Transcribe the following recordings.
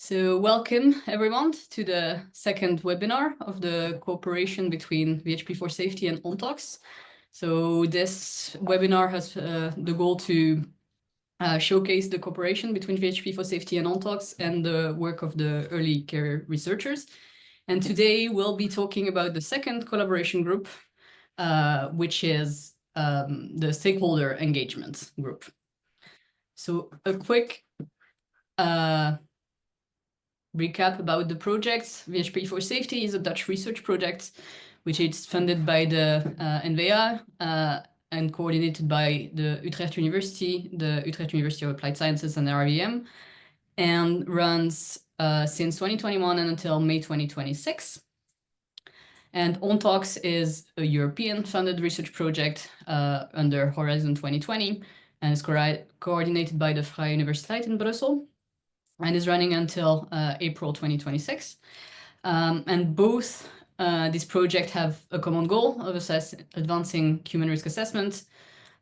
So welcome everyone to the second webinar of the cooperation between VHP4Safety and ONTOX. So this webinar has the goal to showcase the cooperation between VHP4Safety and ONTOX and the work of the early care researchers. And today we'll be talking about the second collaboration group, which is the stakeholder engagement group. So a quick recap about the project. VHP4Safety is a Dutch research project, which is funded by the NVA and coordinated by the Utrecht University, the Utrecht University of Applied Sciences and RIVM, and runs since 2021 and until May 2026. And ONTOX is a European-funded research project under Horizon 2020 and is coordinated by the Vrije Universiteit in Brussels and is running until April 2026. And both these projects have a common goal of advancing human risk assessment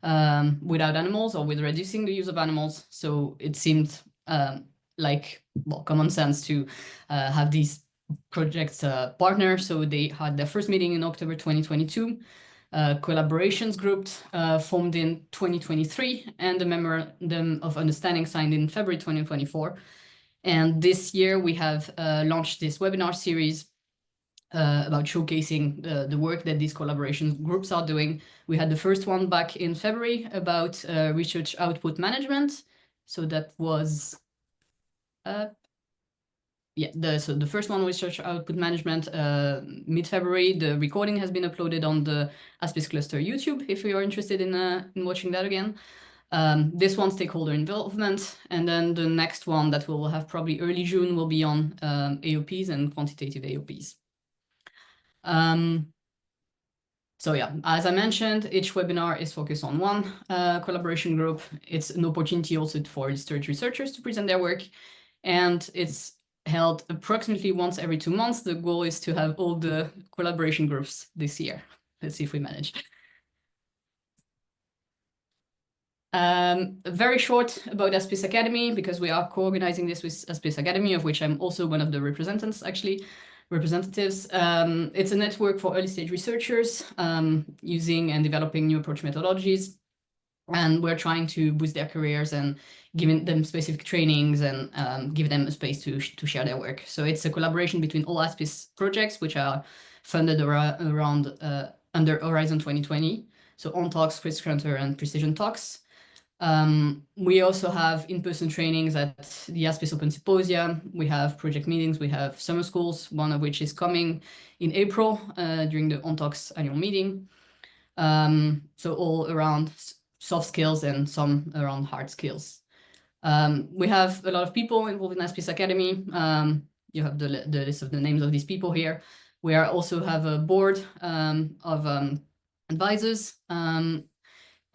without animals or with reducing the use of animals. So it seemed like, well, common sense to have these projects partner. So they had their first meeting in October 2022. Collaborations group formed in 2023 and the Memorandum of Understanding signed in February 2024. And this year we have launched this webinar series about showcasing the work that these collaboration groups are doing. We had the first one back in February about research output management. So that was, so the first one, research output management, mid-February. The recording has been uploaded on the ASPIS Cluster YouTube if you are interested in watching that again. This one, stakeholder involvement, and then the next one that we'll have probably early June will be on AOPs and quantitative AOPs. So yeah, as I mentioned, each webinar is focused on one collaboration group. It's an opportunity also for researchers to present their work, and it's held approximately once every 2 months. The goal is to have all the collaboration groups this year. Let's see if we manage. Very short about ASPIS Academy, because we are co-organizing this with ASPIS Academy, of which I'm also one of the representatives. It's a network for early-stage researchers using and developing new approach methodologies. And we're trying to boost their careers and giving them specific trainings and give them a space to share their work. So it's a collaboration between all ASPIS projects, which are funded around under Horizon 2020. So ONTOX, Risk Hunter, and Precision Talks. We also have in-person trainings at the ASPIS Open Symposia. We have project meetings, we have summer schools, one of which is coming in April during the ONTOX annual meeting. So all around soft skills and some around hard skills. We have a lot of people involved in ASPIS Academy. You have the list of the names of these people here. We also have a board of advisors.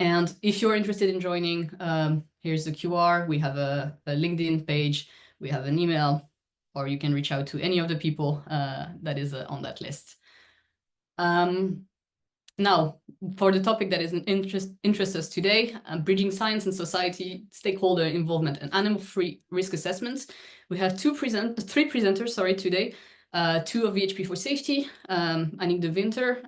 And if you're interested in joining, here's the QR. We have a LinkedIn page, we have an email, or you can reach out to any of the people that is on that list. Now, for the topic that is interests us today, bridging science and society, stakeholder involvement, and animal-free risk assessments. We have three presenters, today. Two of VHP4Safety, Annick de Winter,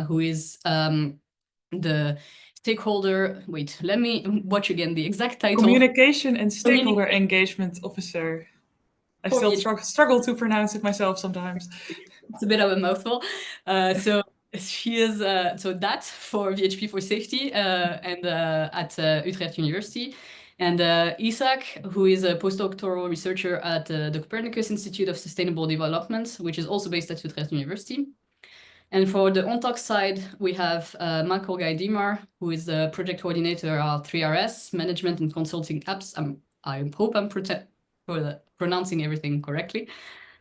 who is the stakeholder. Wait, let me watch again the exact title. Communication and Stakeholder Engagement Officer. I still struggle to pronounce it myself sometimes. It's a bit of a mouthful. So she is so that for VHP4Safety and at Utrecht University. And Isaac, who is a postdoctoral researcher at the Copernicus Institute of Sustainable Development, which is also based at Utrecht University. And for the ONTOX side, we have Michael Guy-Dimar, who is the project coordinator of 3RS, Management and Consulting Apps. I hope I'm pronouncing everything correctly.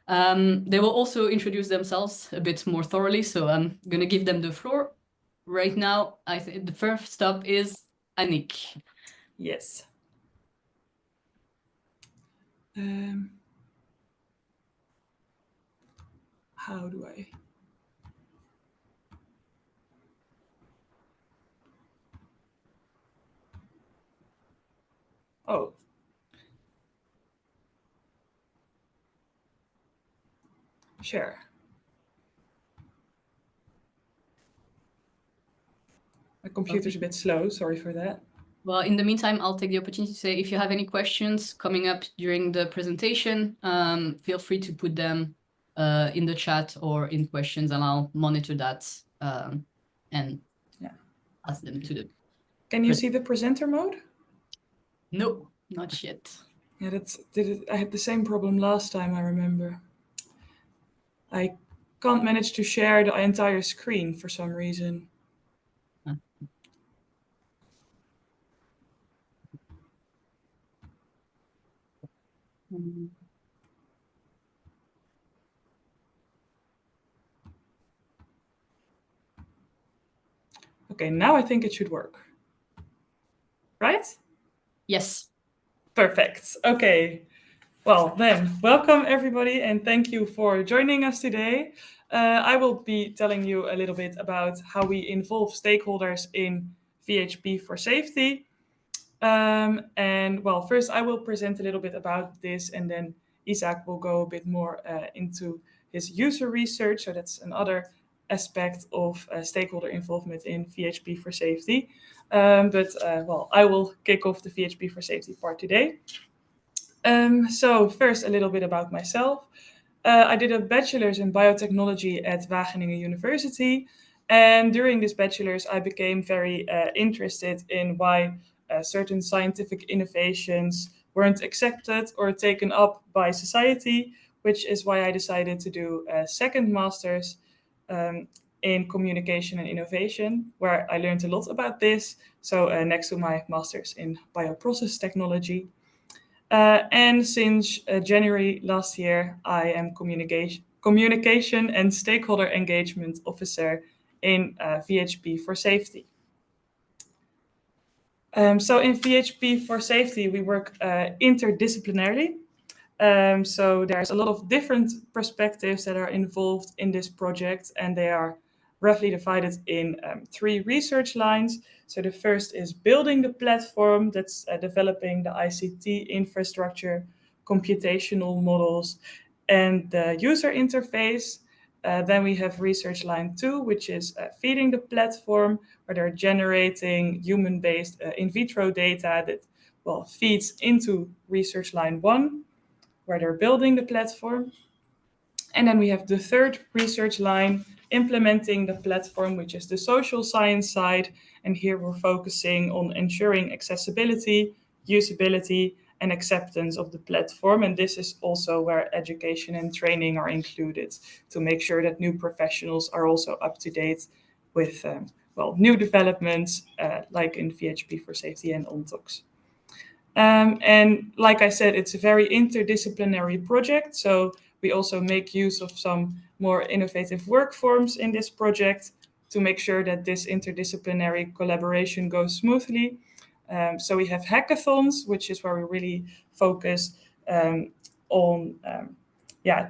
They will also introduce themselves a bit more thoroughly, so I'm going to give them the floor. Right now, I think the first stop is Annick. Yes. How do I... Oh. share. My computer's a bit slow, sorry for that. Well, in the meantime, I'll take the opportunity to say if you have any questions coming up during the presentation, feel free to put them in the chat or in questions, and I'll monitor that and ask them to the. Can you see the presenter mode? No, not yet. Yeah, I had the same problem last time, I remember. I can't manage to share the entire screen for some reason. Okay, now I think it should work. Right? Yes. Perfect. Okay. Well, then, welcome everybody, and thank you for joining us today. I will be telling you a little bit about how we involve stakeholders in VHP4Safety. And well, first I will present a little bit about this, and then Isaac will go a bit more into his user research. So that's another aspect of stakeholder involvement in VHP4Safety. Well, I will kick off the VHP4Safety part today. So first, a little bit about myself. I did a bachelor's in biotechnology at Wageningen University. And during this bachelor's, I became very interested in why certain scientific innovations weren't accepted or taken up by society, which is why I decided to do a second master's in communication and innovation, where I learned a lot about this. So next to my master's in bioprocess technology. And since January last year, I am communication and stakeholder engagement officer in VHP4Safety. So in VHP4Safety, we work interdisciplinarily. So there's a lot of different perspectives that are involved in this project, and they are roughly divided in 3 research lines. So the first is building the platform, that's developing the ICT infrastructure, computational models, and the user interface. Then we have research line 2, which is feeding the platform, where they're generating human-based in vitro data that feeds into research line 1, where they're building the platform. And then we have the third research line, implementing the platform, which is the social science side. And here we're focusing on ensuring accessibility, usability, and acceptance of the platform. And this is also where education and training are included to make sure that new professionals are also up to date with new developments like in VHP4Safety and ONTOX. And like I said, it's a very interdisciplinary project. So we also make use of some more innovative work forms in this project to make sure that this interdisciplinary collaboration goes smoothly. So we have hackathons, which is where we really focus on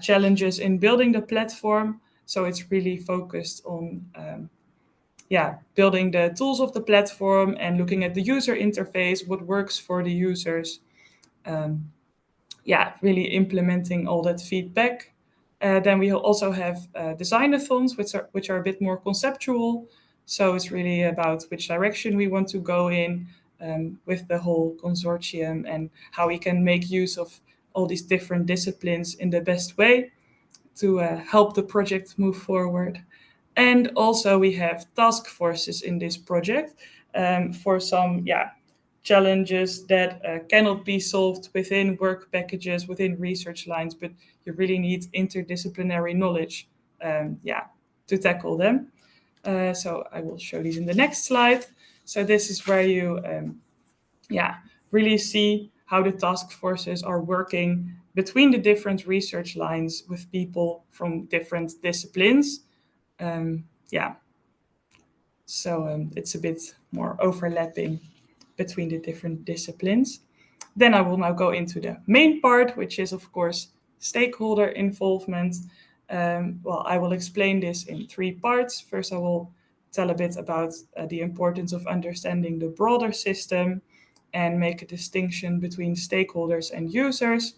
challenges in building the platform. So it's really focused on building the tools of the platform and looking at the user interface, what works for the users. Really implementing all that feedback. Then we also have designathons, which are a bit more conceptual. So it's really about which direction we want to go in with the whole consortium and how we can make use of all these different disciplines in the best way to help the project move forward. And also we have task forces in this project for some challenges that cannot be solved within work packages, within research lines, but you really need interdisciplinary knowledge to tackle them. So I will show these in the next slide. So this is where you really see how the task forces are working between the different research lines with people from different disciplines. So it's a bit more overlapping between the different disciplines. Then I will now go into the main part, which is, of course, stakeholder involvement. I will explain this in 3 parts. First, I will tell a bit about the importance of understanding the broader system and make a distinction between stakeholders and users,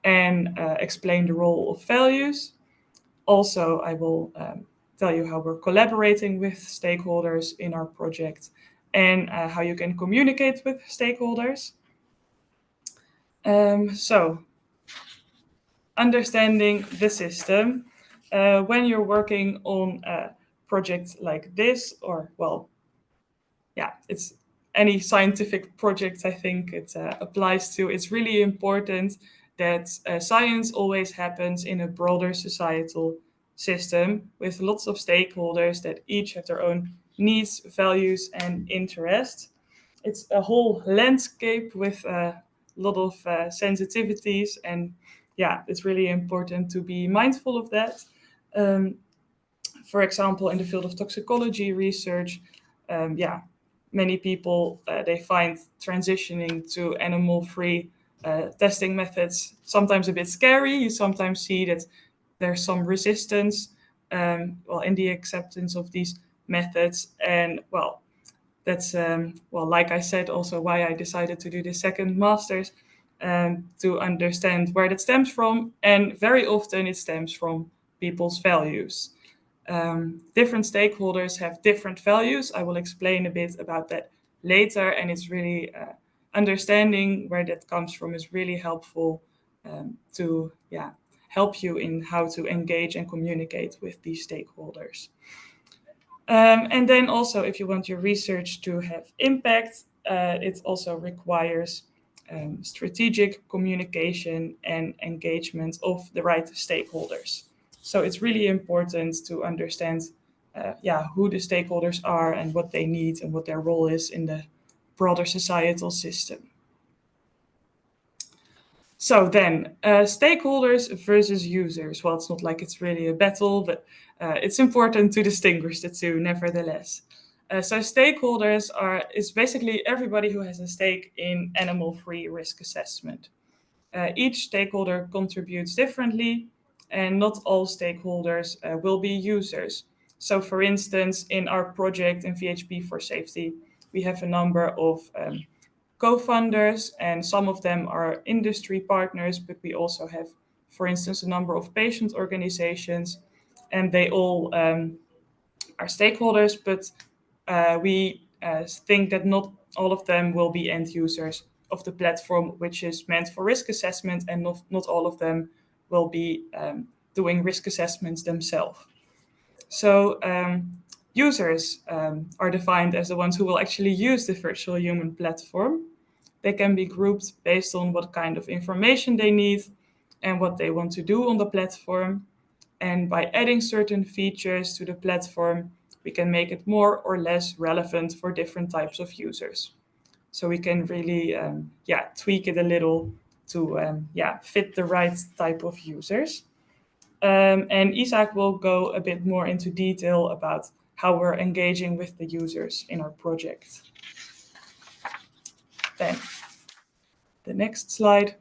and explain the role of values. Also, I will tell you how we're collaborating with stakeholders in our project and how you can communicate with stakeholders. So, understanding the system. When you're working on a project like this, or well, yeah, it's any scientific project I think it applies to, it's really important that science always happens in a broader societal system with lots of stakeholders that each have their own needs, values, and interests. It's a whole landscape with a lot of sensitivities, and yeah, it's really important to be mindful of that. For example, in the field of toxicology research, yeah, many people they find transitioning to animal-free testing methods sometimes a bit scary. You sometimes see that there's some resistance, well, in the acceptance of these methods, and well, that's well, like I said, also why I decided to do the second master's, to understand where that stems from, and very often it stems from people's values. Different stakeholders have different values. I will explain a bit about that later, and it's really understanding where that comes from is really helpful to help you in how to engage and communicate with these stakeholders. And then also, if you want your research to have impact, it also requires strategic communication and engagement of the right stakeholders. So it's really important to understand who the stakeholders are and what they need and what their role is in the broader societal system. So then, stakeholders versus users. Well, it's not like it's really a battle, but it's important to distinguish the two nevertheless. So stakeholders is basically everybody who has a stake in animal-free risk assessment. Each stakeholder contributes differently, and not all stakeholders will be users. So for instance, in our project in VHP4Safety, we have a number of co-funders, and some of them are industry partners, but we also have, for instance, a number of patient organizations, and they all are stakeholders, but we think that not all of them will be end users of the platform, which is meant for risk assessment, and not all of them will be doing risk assessments themselves. So users are defined as the ones who will actually use the virtual human platform. They can be grouped based on what kind of information they need and what they want to do on the platform. And by adding certain features to the platform, we can make it more or less relevant for different types of users. So we can really tweak it a little to fit the right type of users. And Isaac will go a bit more into detail about how we're engaging with the users in our project. Then the next slide.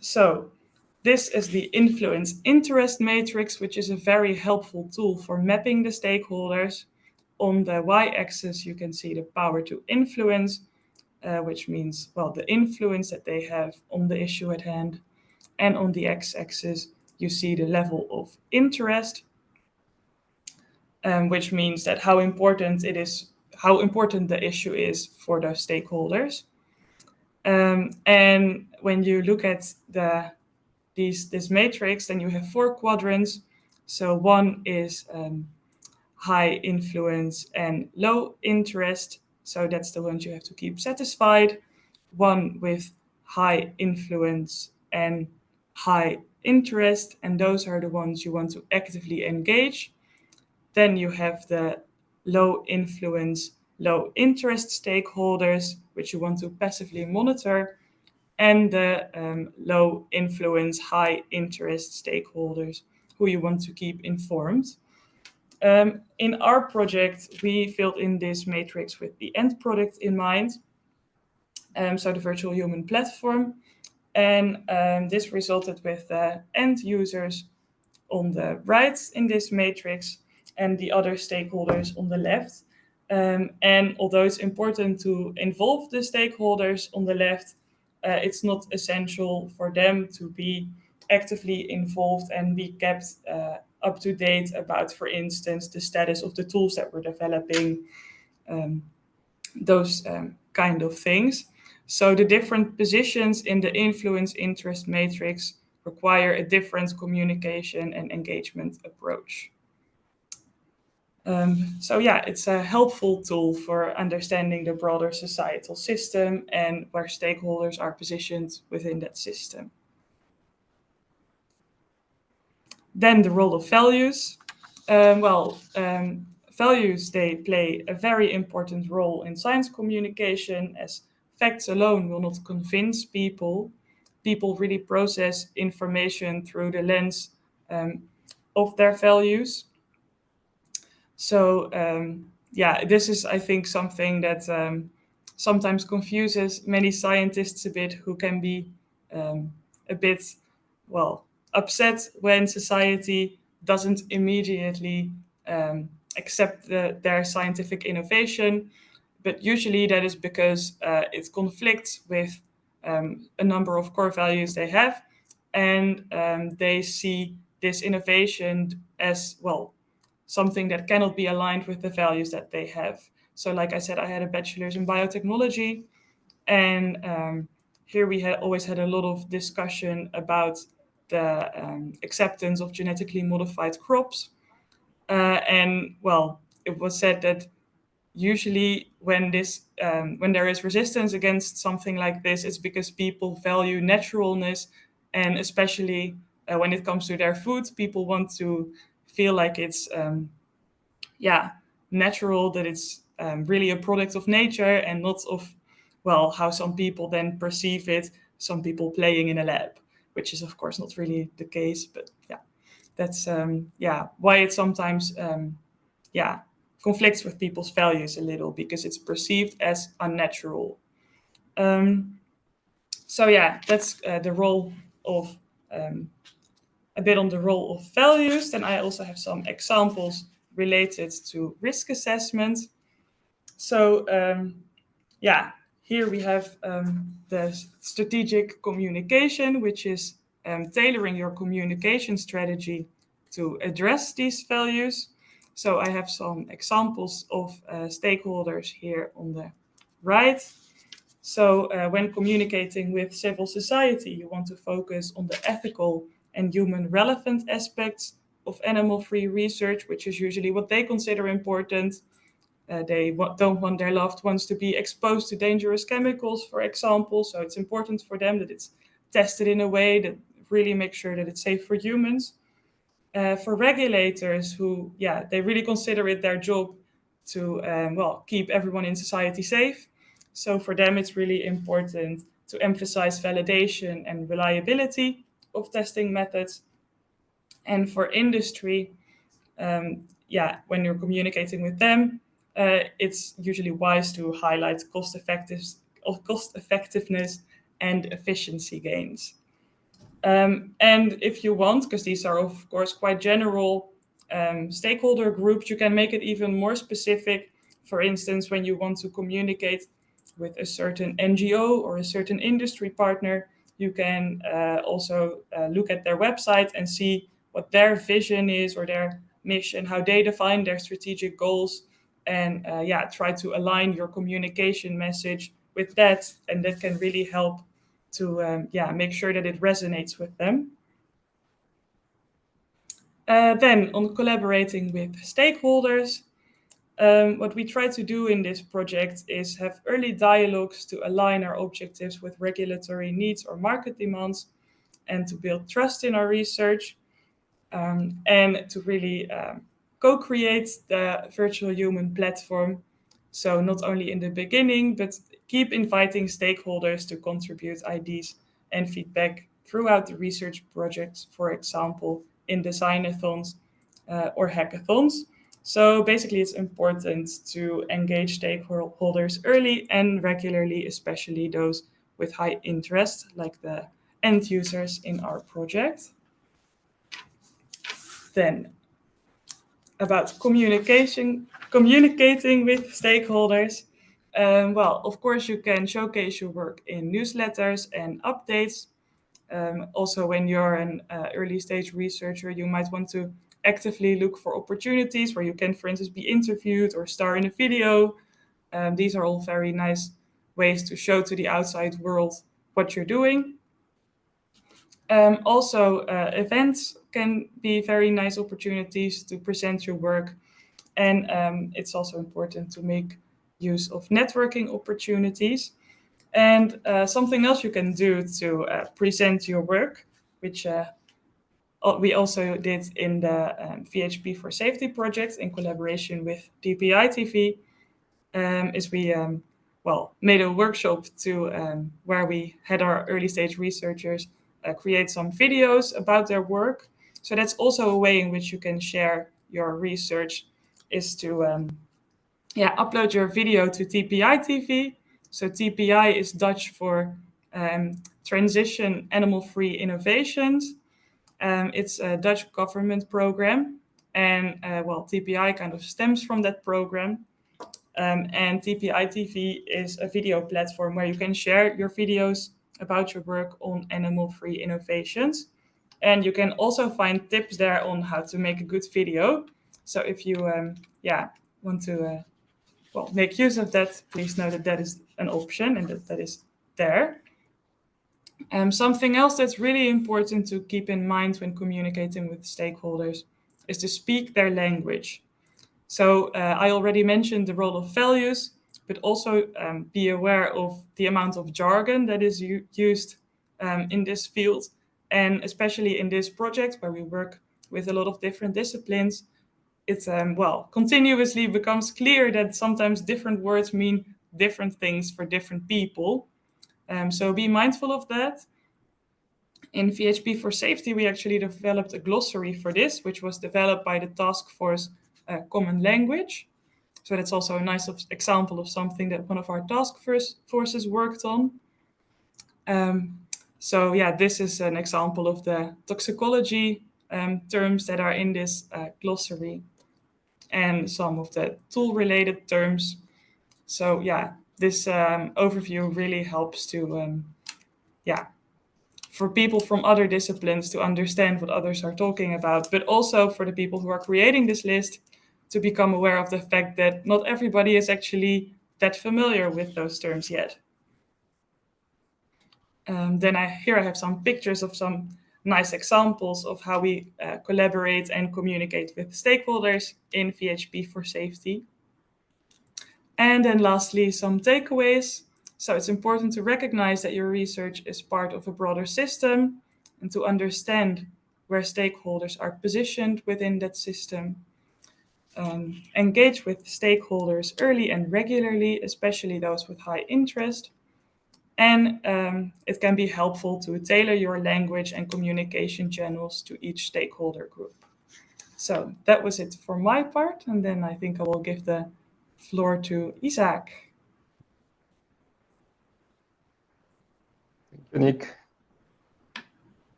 So this is the influence interest matrix, which is a very helpful tool for mapping the stakeholders. On the y-axis, you can see the power to influence, which means, well, the influence that they have on the issue at hand. And on the x-axis, you see the level of interest, which means that how important the issue is for the stakeholders. And when you look at this matrix, then you have 4 quadrants. So one is high influence and low interest. So that's the ones you have to keep satisfied. One with high influence and high interest, and those are the ones you want to actively engage. Then you have the low influence, low interest stakeholders, which you want to passively monitor, and the low influence, high interest stakeholders who you want to keep informed. In our project, we filled in this matrix with the end product in mind, so the virtual human platform. And this resulted with end users on the right in this matrix and the other stakeholders on the left. And although it's important to involve the stakeholders on the left, it's not essential for them to be actively involved and be kept up to date about, for instance, the status of the tools that we're developing, those kind of things. So the different positions in the influence interest matrix require a different communication and engagement approach. So yeah, it's a helpful tool for understanding the broader societal system and where stakeholders are positioned within that system. Then the role of values. Values, they play a very important role in science communication, as facts alone will not convince people. People really process information through the lens of their values. So this is, I think, something that sometimes confuses many scientists a bit, who can be a bit, upset when society doesn't immediately accept their scientific innovation. But usually that is because it conflicts with a number of core values they have, and they see this innovation as, something that cannot be aligned with the values that they have. So like I said, I had a bachelor's in biotechnology, and here we had always had a lot of discussion about the acceptance of genetically modified crops. It was said that usually when there is resistance against something like this, it's because people value naturalness, and especially when it comes to their food, people want to feel like it's natural, that it's really a product of nature and not of, how some people then perceive it, some people playing in a lab, which is of course not really the case. But that's why it sometimes conflicts with people's values a little, because it's perceived as unnatural. That's the role of a bit on the role of values. Then I also have some examples related to risk assessment. So here we have the strategic communication, which is tailoring your communication strategy to address these values. So I have some examples of stakeholders here on the right. So when communicating with civil society, you want to focus on the ethical and human relevant aspects of animal-free research, which is usually what they consider important. They don't want their loved ones to be exposed to dangerous chemicals, for example. So it's important for them that it's tested in a way that really makes sure that it's safe for humans. For regulators who, they really consider it their job to, keep everyone in society safe. So for them, it's really important to emphasize validation and reliability of testing methods. And for industry, when you're communicating with them, it's usually wise to highlight cost effectiveness and efficiency gains. And if you want, because these are of course quite general stakeholder groups, you can make it even more specific. For instance, when you want to communicate with a certain NGO or a certain industry partner, you can also look at their website and see what their vision is or their mission, how they define their strategic goals, and try to align your communication message with that, and that can really help to make sure that it resonates with them. Then on collaborating with stakeholders, what we try to do in this project is have early dialogues to align our objectives with regulatory needs or market demands, and to build trust in our research, and to really co-create the virtual human platform. So not only in the beginning, but keep inviting stakeholders to contribute ideas and feedback throughout the research projects, for example, in designathons or hackathons. So basically, it's important to engage stakeholders early and regularly, especially those with high interest, like the end users in our project. Then about communicating with stakeholders. Of course, you can showcase your work in newsletters and updates. Also, when you're an early stage researcher, you might want to actively look for opportunities where you can, for instance, be interviewed or star in a video. These are all very nice ways to show to the outside world what you're doing. Also, events can be very nice opportunities to present your work. And it's also important to make use of networking opportunities. And something else you can do to present your work, which we also did in the VHP4Safety project in collaboration with DPI TV, is we made a workshop to where we had our early stage researchers create some videos about their work. So that's also a way in which you can share your research, is to upload your video to TPI TV. So TPI is Dutch for Transition Animal-Free Innovations. It's a Dutch government program, and TPI kind of stems from that program. And TPI TV is a video platform where you can share your videos about your work on animal-free innovations. And you can also find tips there on how to make a good video. So if you want to make use of that, please know that that is an option and that is there. Something else that's really important to keep in mind when communicating with stakeholders is to speak their language. So I already mentioned the role of values, but also be aware of the amount of jargon that is used in this field. And especially in this project where we work with a lot of different disciplines, it continuously becomes clear that sometimes different words mean different things for different people. So be mindful of that. In VHP4Safety, we actually developed a glossary for this, which was developed by the Task Force Common Language. So that's also a nice example of something that one of our task forces worked on. This is an example of the toxicology terms that are in this glossary and some of the tool-related terms. So this overview really helps to for people from other disciplines to understand what others are talking about, but also for the people who are creating this list to become aware of the fact that not everybody is actually that familiar with those terms yet. Here I have some pictures of some nice examples of how we collaborate and communicate with stakeholders in VHP4Safety. And then lastly, some takeaways. So it's important to recognize that your research is part of a broader system and to understand where stakeholders are positioned within that system. Engage with stakeholders early and regularly, especially those with high interest. And it can be helpful to tailor your language and communication channels to each stakeholder group. So that was it for my part. And then I think I will give the floor to Isaac. Thank you, Nick.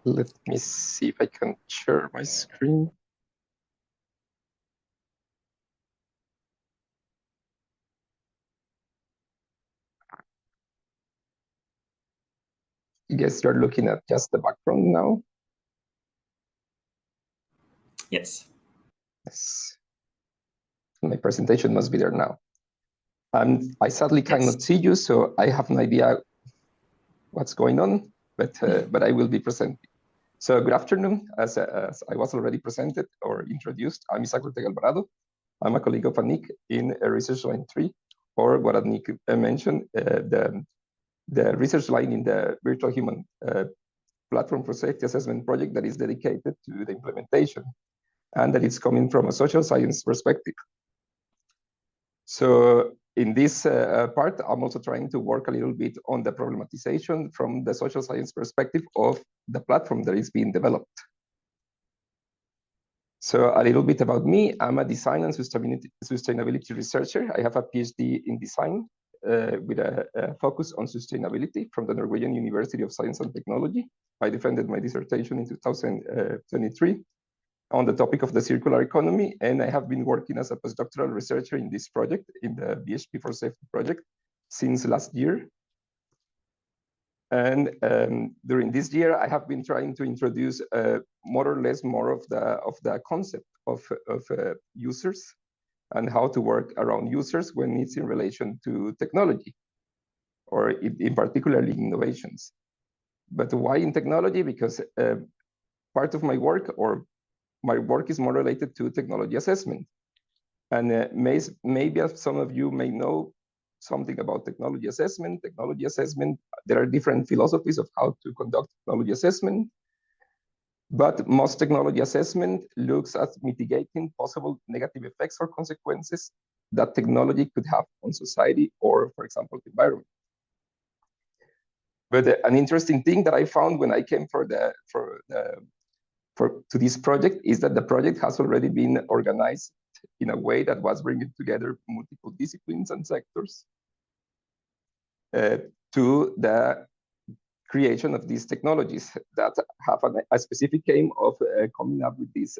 Let me see if I can share my screen. I guess you're looking at just the background now. Yes. Yes. My presentation must be there now. I sadly cannot see you, so I have no idea what's going on, but I will be presenting. So good afternoon. As I was already presented or introduced, I'm Isaac Alvarado. I'm a colleague of Nick in Research Line 3, or what Nick mentioned, the research line in the Virtual Human Platform for Safety Assessment project that is dedicated to the implementation, and that it's coming from a social science perspective. So in this part, I'm also trying to work a little bit on the problematization from the social science perspective of the platform that is being developed. So a little bit about me. I'm a design and sustainability researcher. I have a PhD in design with a focus on sustainability from the Norwegian University of Science and Technology. I defended my dissertation in 2023 on the topic of the circular economy, and I have been working as a postdoctoral researcher in this project, in the VHP4Safety project, since last year. And during this year, I have been trying to introduce more or less more of the concept of users and how to work around users when it's in relation to technology, or in particularly innovations. But why in technology? Because part of my work is more related to technology assessment. And maybe some of you may know something about technology assessment. Technology assessment, there are different philosophies of how to conduct technology assessment. But most technology assessment looks at mitigating possible negative effects or consequences that technology could have on society or, for example, the environment. But an interesting thing that I found when I came to this project is that the project has already been organized in a way that was bringing together multiple disciplines and sectors to the creation of these technologies that have a specific aim of coming up with these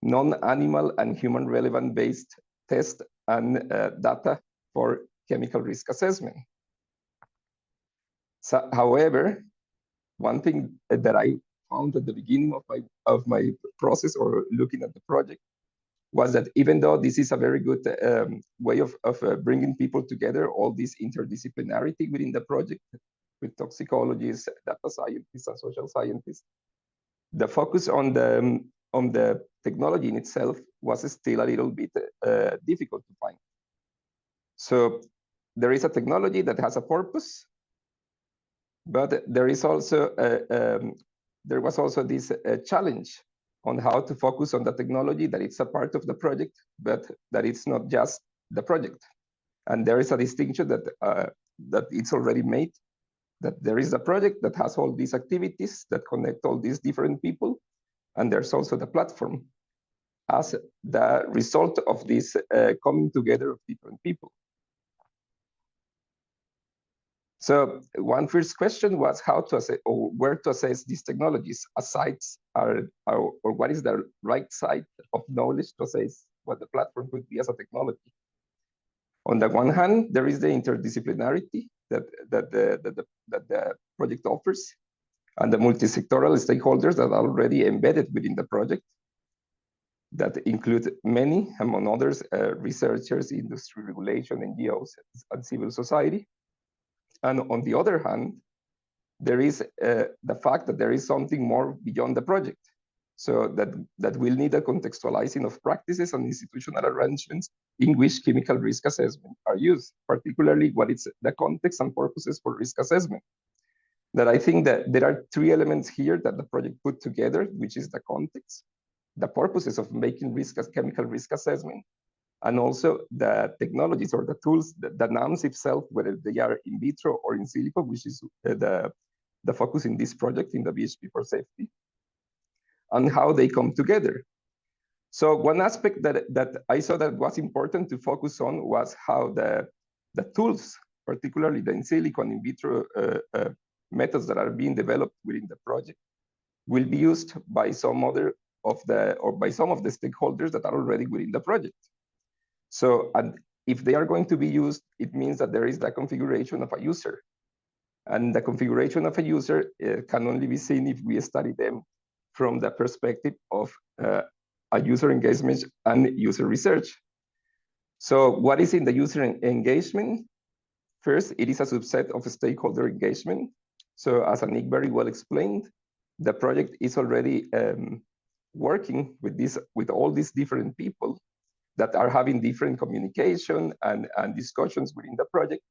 non-animal and human relevant based tests and data for chemical risk assessment. So, however, one thing that I found at the beginning of my process or looking at the project was that even though this is a very good way of bringing people together, all this interdisciplinarity within the project with toxicologists, data scientists, and social scientists, the focus on the technology in itself was still a little bit difficult to find. So there is a technology that has a purpose, but there is also there was also this challenge on how to focus on the technology that it's a part of the project, but that it's not just the project. And there is a distinction that that it's already made, that there is a project that has all these activities that connect all these different people, and there's also the platform as the result of this coming together of different people. So one first question was how to assess or where to assess these technologies. Or what is the right side of knowledge to assess what the platform could be as a technology? On the one hand, there is the interdisciplinarity that the project offers, and the multi-sectoral stakeholders that are already embedded within the project, that include many, among others, researchers, industry regulation, NGOs, and civil society. And on the other hand, there is the fact that there is something more beyond the project. So that will need a contextualizing of practices and institutional arrangements in which chemical risk assessment are used, particularly what is the context and purposes for risk assessment. That I think that there are three elements here that the project put together, which is the context, the purposes of making chemical risk assessment, and also the technologies or the tools, the NAMs itself, whether they are in vitro or in silico, which is the focus in this project in the VHP4Safety, and how they come together. So one aspect that I saw that was important to focus on was how the tools, particularly the in silico and in vitro methods that are being developed within the project, will be used by some of the stakeholders that are already within the project. So, and if they are going to be used, it means that there is the configuration of a user. And the configuration of a user can only be seen if we study them from the perspective of a user engagement and user research. So what is in the user engagement? First, it is a subset of stakeholder engagement. So as Nick very well explained, the project is already working with all these different people that are having different communication and discussions within the project.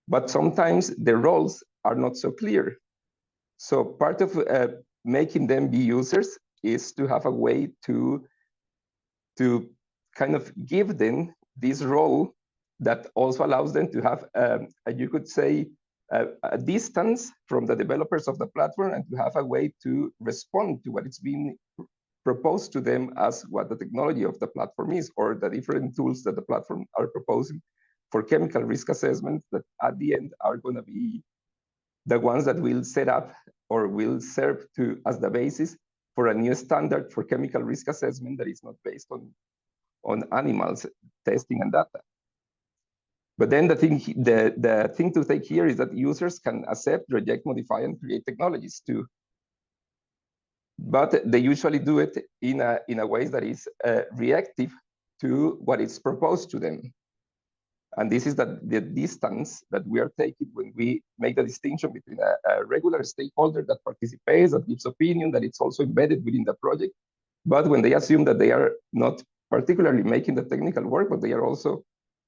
But sometimes the roles are not so clear. So part of making them be users is to have a way to kind of give them this role that also allows them to have, you could say, a distance from the developers of the platform, and to have a way to respond to what is being proposed to them as what the technology of the platform is, or the different tools that the platform are proposing for chemical risk assessment that at the end are going to be the ones that will set up or will serve as the basis for a new standard for chemical risk assessment that is not based on animals testing and data. But then the thing to take here is that users can accept, reject, modify, and create technologies too. But they usually do it in a way that is reactive to what is proposed to them. And this is the distance that we are taking when we make the distinction between a regular stakeholder that participates, that gives opinion, that it's also embedded within the project. But when they assume that they are not particularly making the technical work, but they are also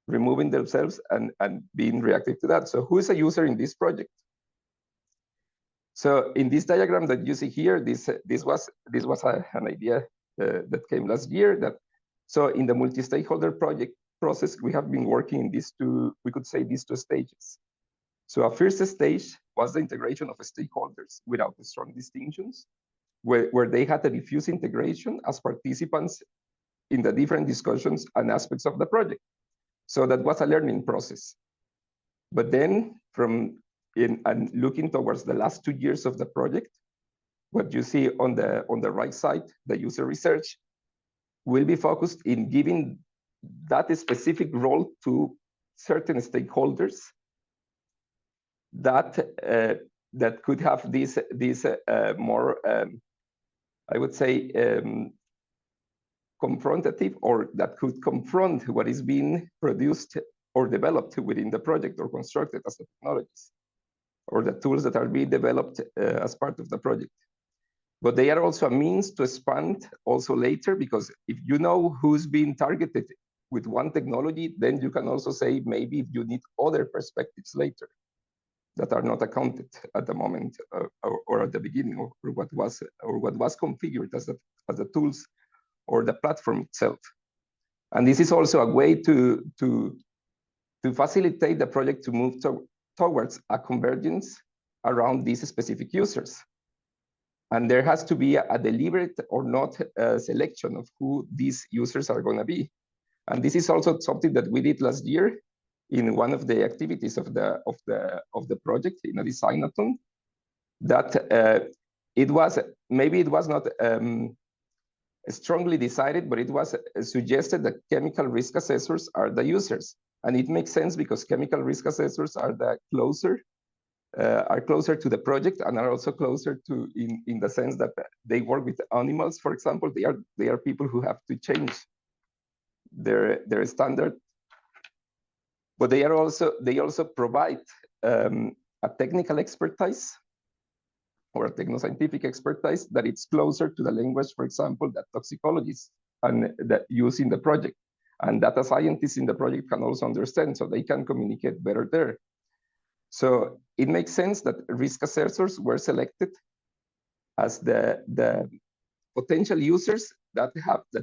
removing themselves and being reactive to that. So who is a user in this project? So in this diagram that you see here, this was an idea that came last year. So in the multi-stakeholder project process, we have been working in these two stages. So a first stage was the integration of stakeholders without strong distinctions, where they had a diffuse integration as participants in the different discussions and aspects of the project. So that was a learning process. But then and looking towards the last 2 years of the project, what you see on the right side, the user research, will be focused in giving that specific role to certain stakeholders that could have this more, I would say, confrontative, or that could confront what is being produced or developed within the project or constructed as the technologies or the tools that are being developed as part of the project. But they are also a means to expand also later, because if you know who's being targeted with one technology, then you can also say maybe you need other perspectives later that are not accounted at the moment or at the beginning, or what was configured as the tools or the platform itself. And this is also a way to facilitate the project to move towards a convergence around these specific users. And there has to be a deliberate or not selection of who these users are going to be. And this is also something that we did last year in one of the activities of the project, in a design-a-thon, that it was not strongly decided, but it was suggested that chemical risk assessors are the users. And it makes sense because chemical risk assessors are closer to the project, and are also closer to in the sense that they work with animals, for example. They are people who have to change their standard, but they also provide a technical expertise or a techno-scientific expertise that it's closer to the language, for example, that toxicologists and that use in the project, and data scientists in the project can also understand, so they can communicate better there. So it makes sense that risk assessors were selected as the potential users that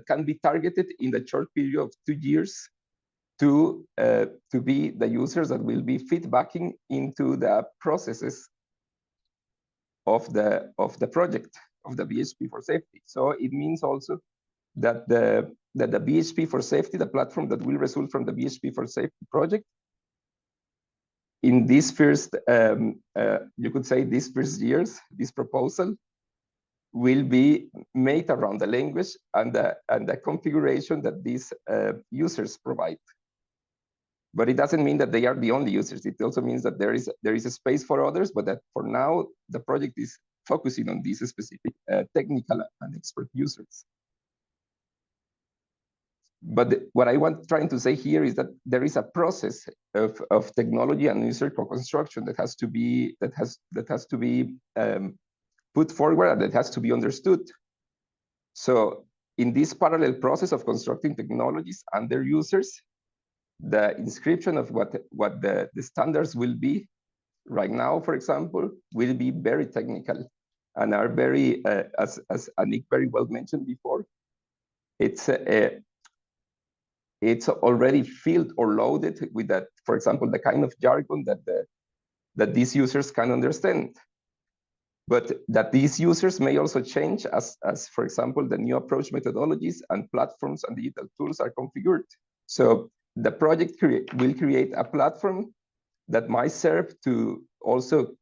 can be targeted in the short period of 2 years to be the users that will be feedbacking into the processes of the project of the VHP4Safety. So it means also that the VHP4Safety, the platform that will result from the VHP4Safety project, in this first, you could say these first years, this proposal will be made around the language and the configuration that these users provide. But it doesn't mean that they are the only users. It also means that there is a space for others, but that for now, the project is focusing on these specific technical and expert users. But what I want trying to say here is that there is a process of technology and user co-construction that has to be put forward, and that has to be understood. So in this parallel process of constructing technologies and their users, the inscription of what the standards will be right now, for example, will be very technical and are very, as Anik very well mentioned before, it's already filled or loaded with that, for example, the kind of jargon that these users can understand. But that these users may also change as for example, the new approach methodologies and platforms and digital tools are configured. So the project will create a platform that might serve to also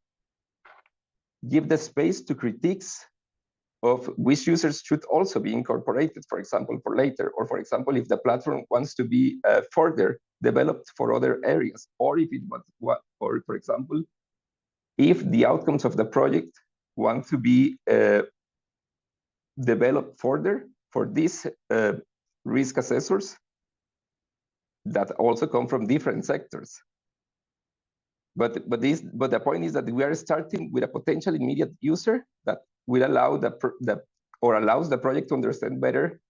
give the space to critiques of which users should also be incorporated, for example, for later, or for example, if the platform wants to be further developed for other areas, or if it was, or for example, if the outcomes of the project want to be developed further for these risk assessors that also come from different sectors. But the point is that we are starting with a potential immediate user that will allow allows the project to understand better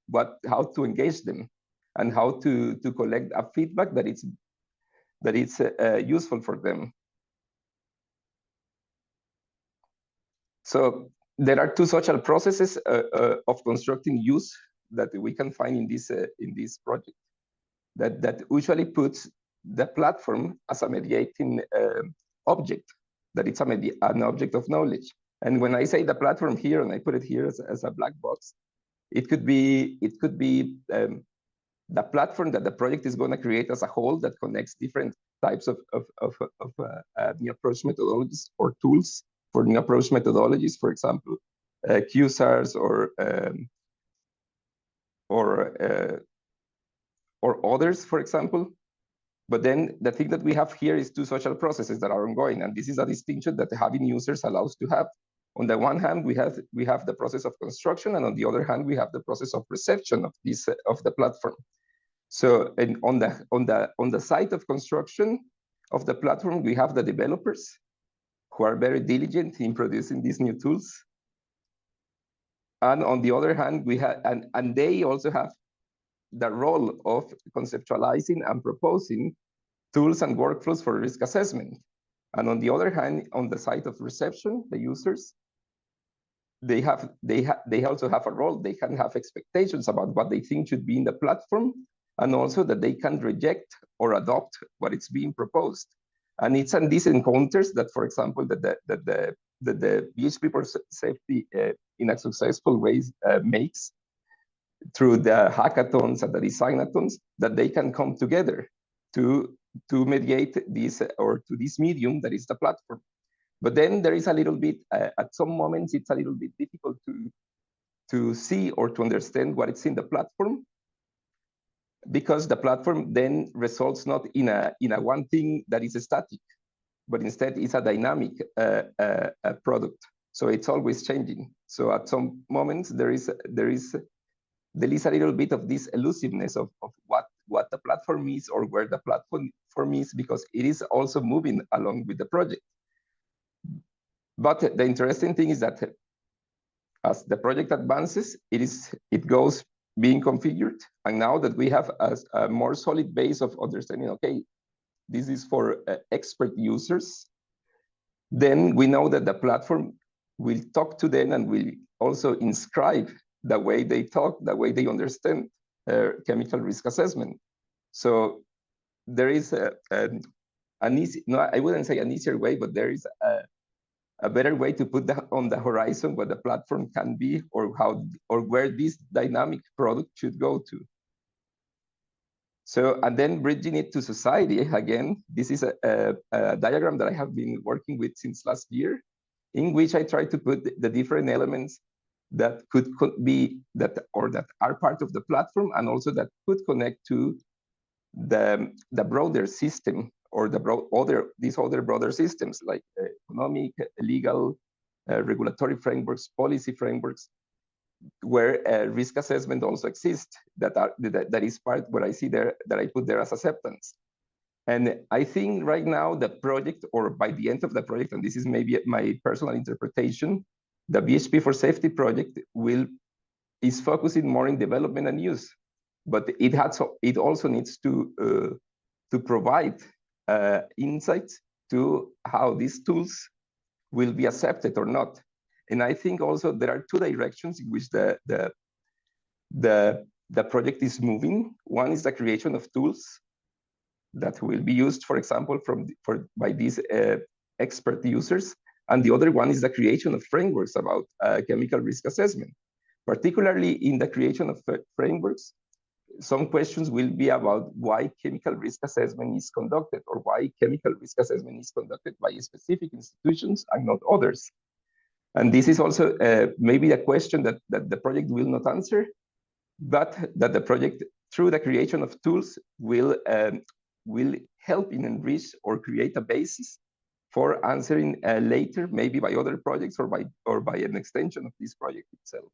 how to engage them and how to collect a feedback that it's useful for them. So there are two social processes of constructing use that we can find in this project that usually puts the platform as a mediating object, that it's an object of knowledge. And when I say the platform here, and I put it here as a black box, it could be the platform that the project is going to create as a whole that connects different types of new approach methodologies or tools for new approach methodologies, for example, QSARs or others, for example. But then the thing that we have here is two social processes that are ongoing, and this is a distinction that having users allows to have. On the one hand, we have the process of construction, and on the other hand, we have the process of reception of the platform. So, and on the side of construction of the platform, we have the developers who are very diligent in producing these new tools. And on the other hand, we have and they also have the role of conceptualizing and proposing tools and workflows for risk assessment. And on the other hand, on the side of reception, the users, they also have a role. They can have expectations about what they think should be in the platform, and also that they can reject or adopt what is being proposed. And it's in these encounters that, for example, that the VHP4Safety in a successful way makes through the hackathons and the designathons, that they can come together to mediate this or to this medium that is the platform. But then there is a little bit, at some moments, it's a little bit difficult to see or to understand what is in the platform, because the platform then results not in a one thing that is static, but instead it's a dynamic product. So it's always changing. So at some moments there is a little bit of this elusiveness of what the platform is or where the platform is, because it is also moving along with the project. But the interesting thing is that as the project advances, it goes being configured. And now that we have a more solid base of understanding, okay, this is for expert users, then we know that the platform will talk to them and will also inscribe the way they talk, the way they understand chemical risk assessment. So there is an easy, no, I wouldn't say an easier way, but there is a better way to put that on the horizon what the platform can be, or where this dynamic product should go to. So, and then bridging it to society, again, this is a diagram that I have been working with since last year, in which I try to put the different elements that could be that are part of the platform, and also that could connect to the broader system, or these other broader systems like economic, legal, regulatory frameworks, policy frameworks, where risk assessment also exists. That is part what I see there, that I put there as acceptance. And I think right now the project, or by the end of the project, and this is maybe my personal interpretation, the VHP4Safety project is focusing more in development and use, but it also needs to provide insights to how these tools will be accepted or not. And I think also there are two directions in which the project is moving. One is the creation of tools that will be used, for example, by these expert users. And the other one is the creation of frameworks about chemical risk assessment. Particularly in the creation of frameworks, some questions will be about why chemical risk assessment is conducted, or why chemical risk assessment is conducted by specific institutions and not others. And this is also maybe a question that the project will not answer, but that the project, through the creation of tools, will help in enrich or create a basis for answering later, maybe by other projects or by an extension of this project itself.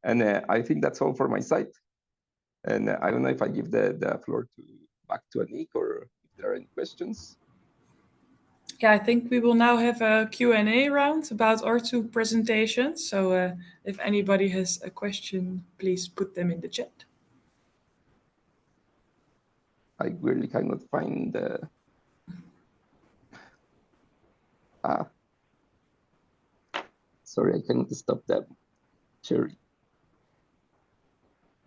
And I think that's all for my side. And I don't know if I give the floor back to Anik, or if there are any questions. Yeah, I think we will now have a Q&A round about our two presentations. So if anybody has a question, please put them in the chat. I really cannot find the... Sorry, I cannot stop that. Cherry.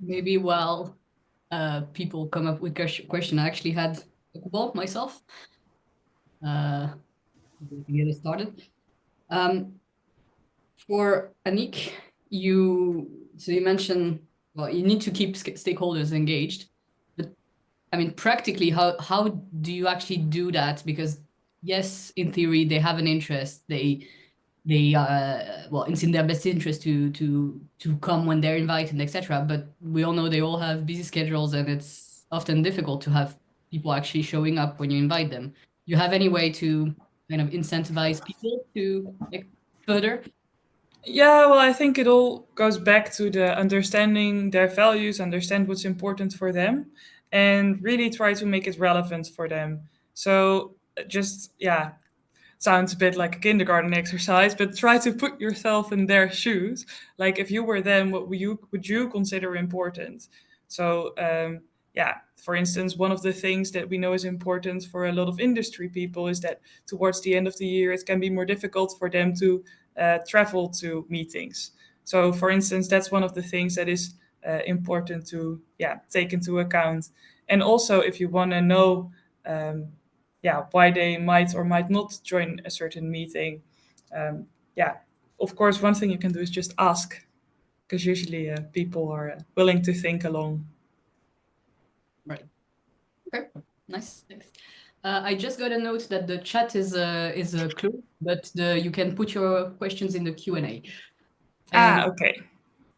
Maybe while people come up with question, I actually had a couple myself. To get it started. For Anik, you mentioned, well, you need to keep stakeholders engaged, but I mean, practically, how do you actually do that? Because yes, in theory, they have an interest. They well, it's in their best interest to come when they're invited, etc. But we all know they all have busy schedules, and it's often difficult to have people actually showing up when you invite them. Do you have any way to kind of incentivize people to further? Yeah, well, I think it all goes back to the understanding their values, understand what's important for them, and really try to make it relevant for them. So just, yeah, sounds a bit like a kindergarten exercise, but try to put yourself in their shoes. Like if you were them, what would you consider important? So yeah, for instance, one of the things that we know is important for a lot of industry people is that towards the end of the year, it can be more difficult for them to travel to meetings. So for instance, that's one of the things that is important to take into account. And also, if you want to know why they might or might not join a certain meeting, of course, one thing you can do is just ask, because usually people are willing to think along. Right. Okay. Nice. Thanks. I just got a note that the chat is closed, but you can put your questions in the Q&A. Okay.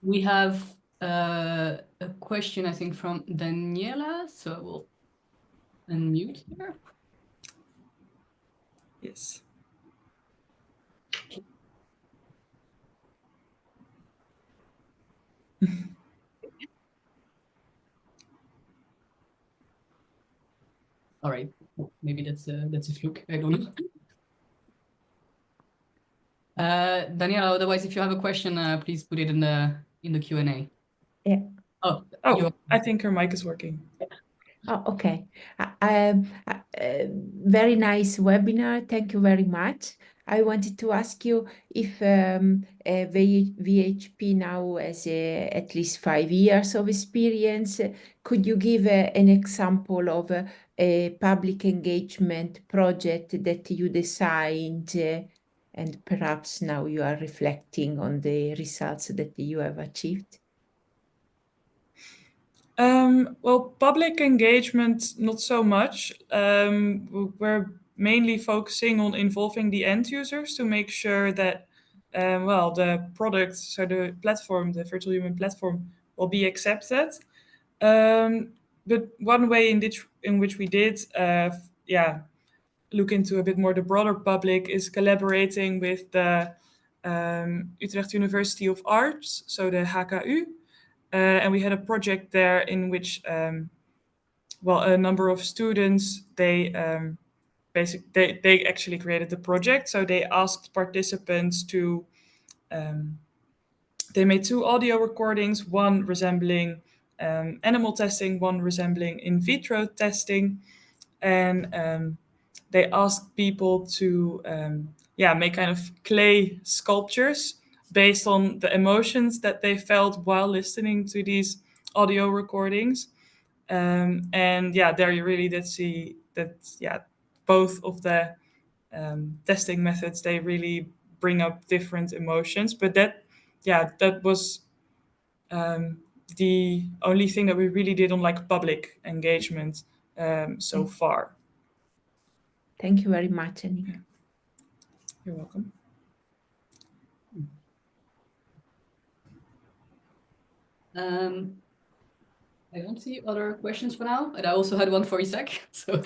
We have a question, I think, from Daniela. So I will unmute her. Yes. All right. Maybe that's a fluke. I don't know. Daniela, otherwise, if you have a question, please put it in the Q&A. Yeah. Oh, I think her mic is working. Oh, okay. Very nice webinar. Thank you very much. I wanted to ask you if VHP now has at least 5 years of experience. Could you give an example of a public engagement project that you designed and perhaps now you are reflecting on the results that you have achieved? Well, public engagement, not so much. We're mainly focusing on involving the end users to make sure that, the product, so the platform, the virtual human platform, will be accepted. But one way in which we did, look into a bit more the broader public is collaborating with the Utrecht University of Arts, so the HKU. And we had a project there in which, a number of students, they actually created the project. So they asked participants to, they made 2 audio recordings, one resembling animal testing, one resembling in vitro testing. And they asked people to, make kind of clay sculptures based on the emotions that they felt while listening to these audio recordings. There you really did see that, both of the testing methods, they really bring up different emotions. But that was the only thing that we really did on like public engagement so far. Thank you very much, Anik. You're welcome. I don't see other questions for now, and I also had one for Isaac, so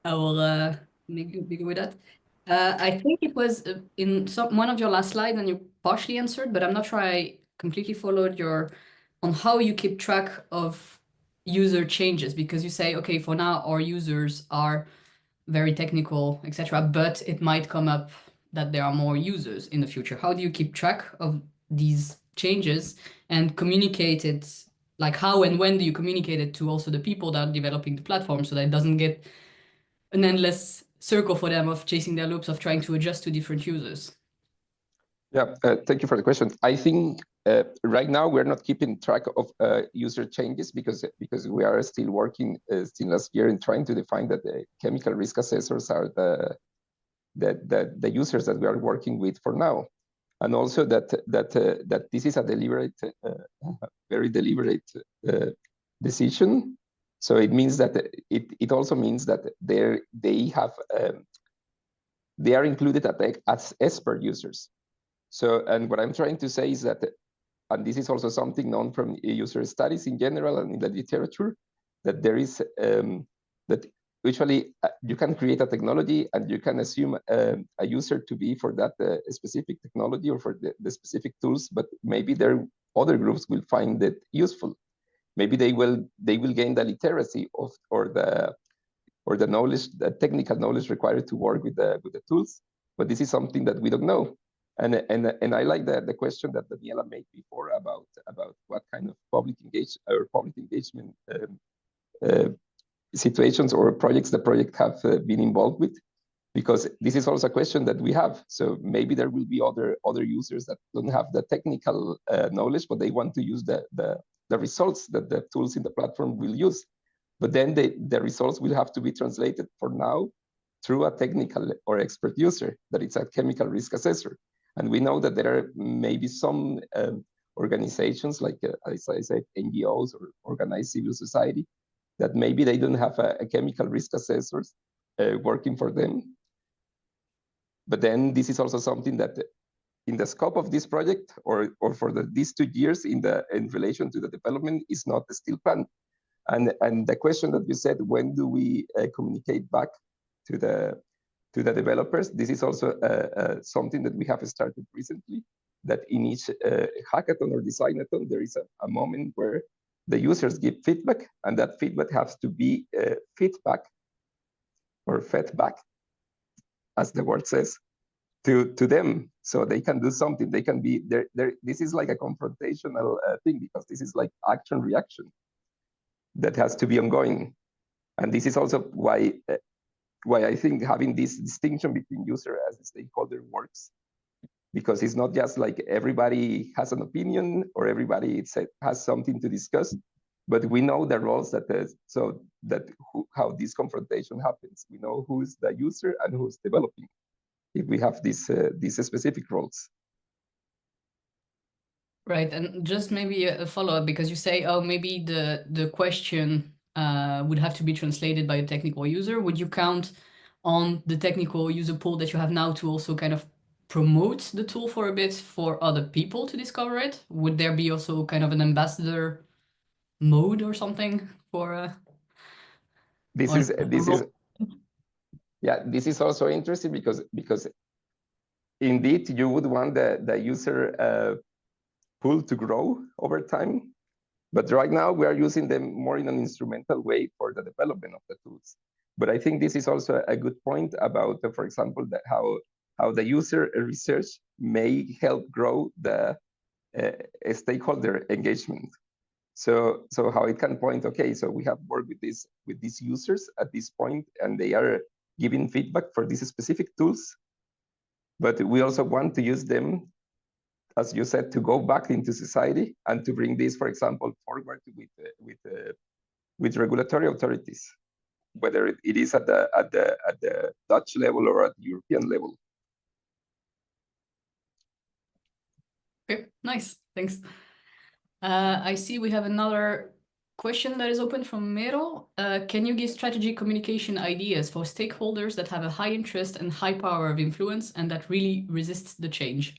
I will begin with that. I think it was in one of your last slides, and you partially answered, but I'm not sure I completely followed on how you keep track of user changes, because you say, okay, for now our users are very technical, etc., but it might come up that there are more users in the future. How do you keep track of these changes and communicate it? Like how and when do you communicate it to also the people that are developing the platform so that it doesn't get an endless circle for them of chasing their loops of trying to adjust to different users? Yeah, thank you for the question. I think right now we're not keeping track of user changes because we are still working still last year in trying to define that the chemical risk assessors are the users that we are working with for now, and also that this is a deliberate, very deliberate decision. So it means that it also means that they are included as expert users. So, and what I'm trying to say is that, and this is also something known from user studies in general and in the literature, that there is, that usually you can create a technology and you can assume a user to be for that specific technology or for the specific tools, but maybe other groups will find it useful. Maybe they will gain the literacy of or the knowledge, the technical knowledge required to work with the tools, but this is something that we don't know. And I like the question that Daniela made before about what kind of public engagement situations or projects the project have been involved with, because this is also a question that we have. So maybe there will be other users that don't have the technical knowledge, but they want to use the results that the tools in the platform will use. But then the results will have to be translated for now through a technical or expert user, that it's a chemical risk assessor. And we know that there are maybe some organizations, like as I said, NGOs or organized civil society, that maybe they don't have a chemical risk assessors working for them. But then this is also something that in the scope of this project or for these 2 years in relation to the development is not still planned. And the question that you said, when do we communicate back to the developers? This is also something that we have started recently, that in each hackathon or designathon, there is a moment where the users give feedback, and that feedback has to be feedback or fed back, as the word says, to them, so they can do something. They can be there. This is like a confrontational thing, because this is like action reaction that has to be ongoing. And this is also why I think having this distinction between user as a stakeholder works, because it's not just like everybody has an opinion or everybody has something to discuss, but we know the roles how this confrontation happens. We know who's the user and who's developing, if we have these specific roles. Right, and just maybe a follow-up, because you say, oh, maybe the question would have to be translated by a technical user. Would you count on the technical user pool that you have now to also kind of promote the tool for a bit for other people to discover it? Would there be also kind of an ambassador mode or something for This is also interesting, because indeed you would want the user pool to grow over time, but right now we are using them more in an instrumental way for the development of the tools. But I think this is also a good point about, for example, how the user research may help grow the stakeholder engagement. So how it can point, okay, so we have worked with these users at this point, and they are giving feedback for these specific tools, but we also want to use them, as you said, to go back into society and to bring this, for example, forward with regulatory authorities, whether it is at the Dutch level or at the European level. Okay, nice, thanks. I see we have another question that is open from Mero. Can you give strategy communication ideas for stakeholders that have a high interest and high power of influence and that really resists the change?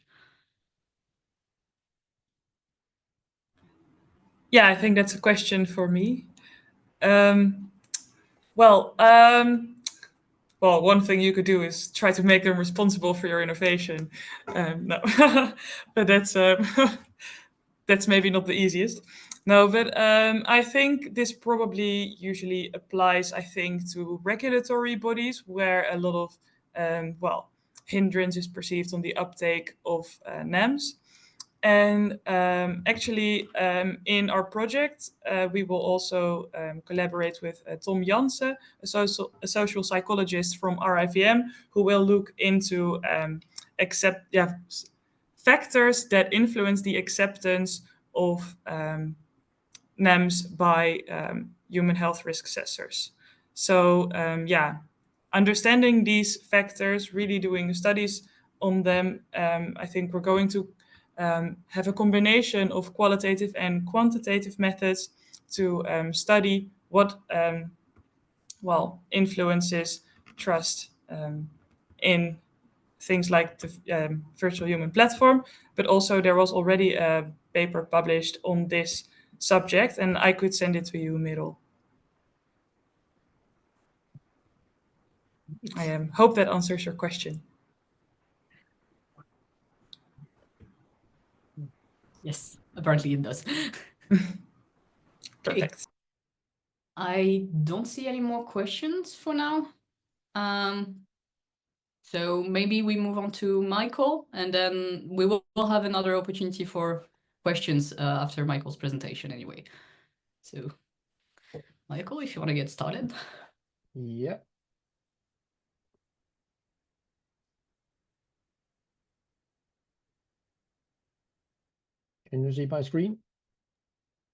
Yeah, I think that's a question for me. Well, one thing you could do is try to make them responsible for your innovation. No, but that's maybe not the easiest. No, but I think this probably usually applies, I think, to regulatory bodies where a lot of, hindrance is perceived on the uptake of NAMs. And actually, in our project, we will also collaborate with Tom Jansen, a social psychologist from RIVM, who will look into factors that influence the acceptance of NAMs by human health risk assessors. So understanding these factors, really doing studies on them, I think we're going to have a combination of qualitative and quantitative methods to study what influences trust in things like the virtual human platform. But also there was already a paper published on this subject, and I could send it to you, Merel. I hope that answers your question. Yes, apparently it does. Okay. Perfect. I don't see any more questions for now. So maybe we move on to Michael, and then we will have another opportunity for questions after Michael's presentation anyway. So Michael, if you want to get started. Yeah. Can you see my screen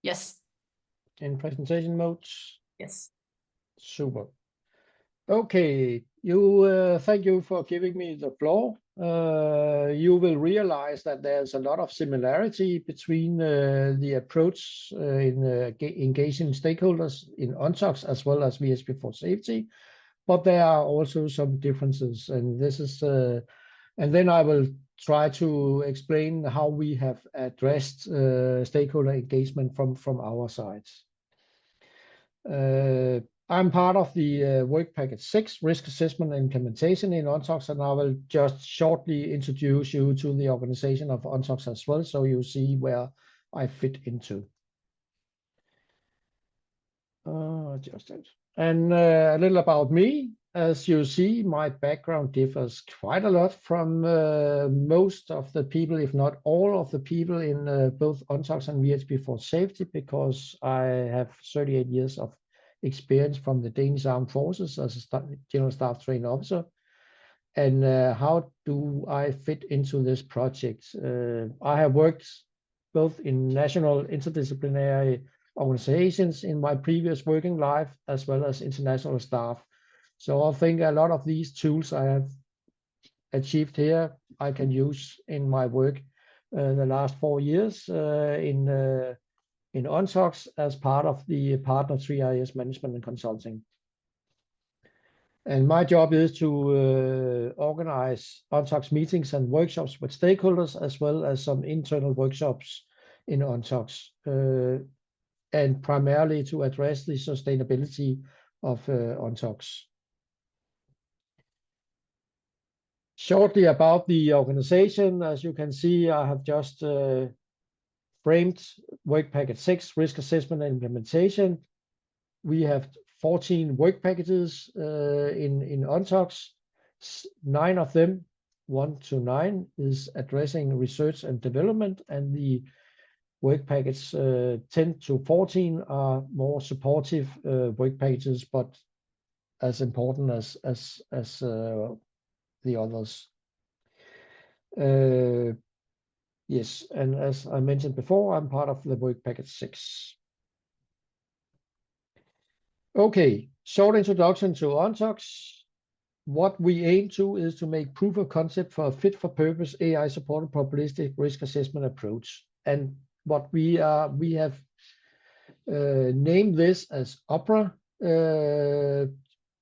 Yes. in presentation mode? Yes. Super. Okay, thank you for giving me the floor. You will realize that there's a lot of similarity between the approach in engaging stakeholders in ONTOX as well as VHP4Safety, but there are also some differences, and this is and then I will try to explain how we have addressed stakeholder engagement from our side. I'm part of the work package 6, risk assessment and implementation in ONTOX, and I will just shortly introduce you to the organization of ONTOX as well, so you see where I fit into. Just it. And a little about me. As you see, my background differs quite a lot from most of the people, if not all of the people in both ONTOX and VHP4Safety, because I have 38 years of experience from the Danish Armed Forces as a General Staff Training Officer. And how do I fit into this project? I have worked both in national interdisciplinary organizations in my previous working life, as well as international staff. So I think a lot of these tools I have achieved here, I can use in my work the last 4 years in ONTOX as part of the partner 3IS management and consulting. And my job is to organize ONTOX meetings and workshops with stakeholders, as well as some internal workshops in ONTOX, and primarily to address the sustainability of ONTOX. Shortly about the organization, as you can see, I have just framed work package 6, risk assessment and implementation. We have 14 work packages in ONTOX. 9 of them, 1 to 9, is addressing research and development, and the work package 10 to 14 are more supportive work packages, but as important as the others. Yes, and as I mentioned before, I'm part of the work package 6. Okay, short introduction to ONTOX. What we aim to is to make proof of concept for a fit-for-purpose AI-supported probabilistic risk assessment approach. And what we have named this as OPRA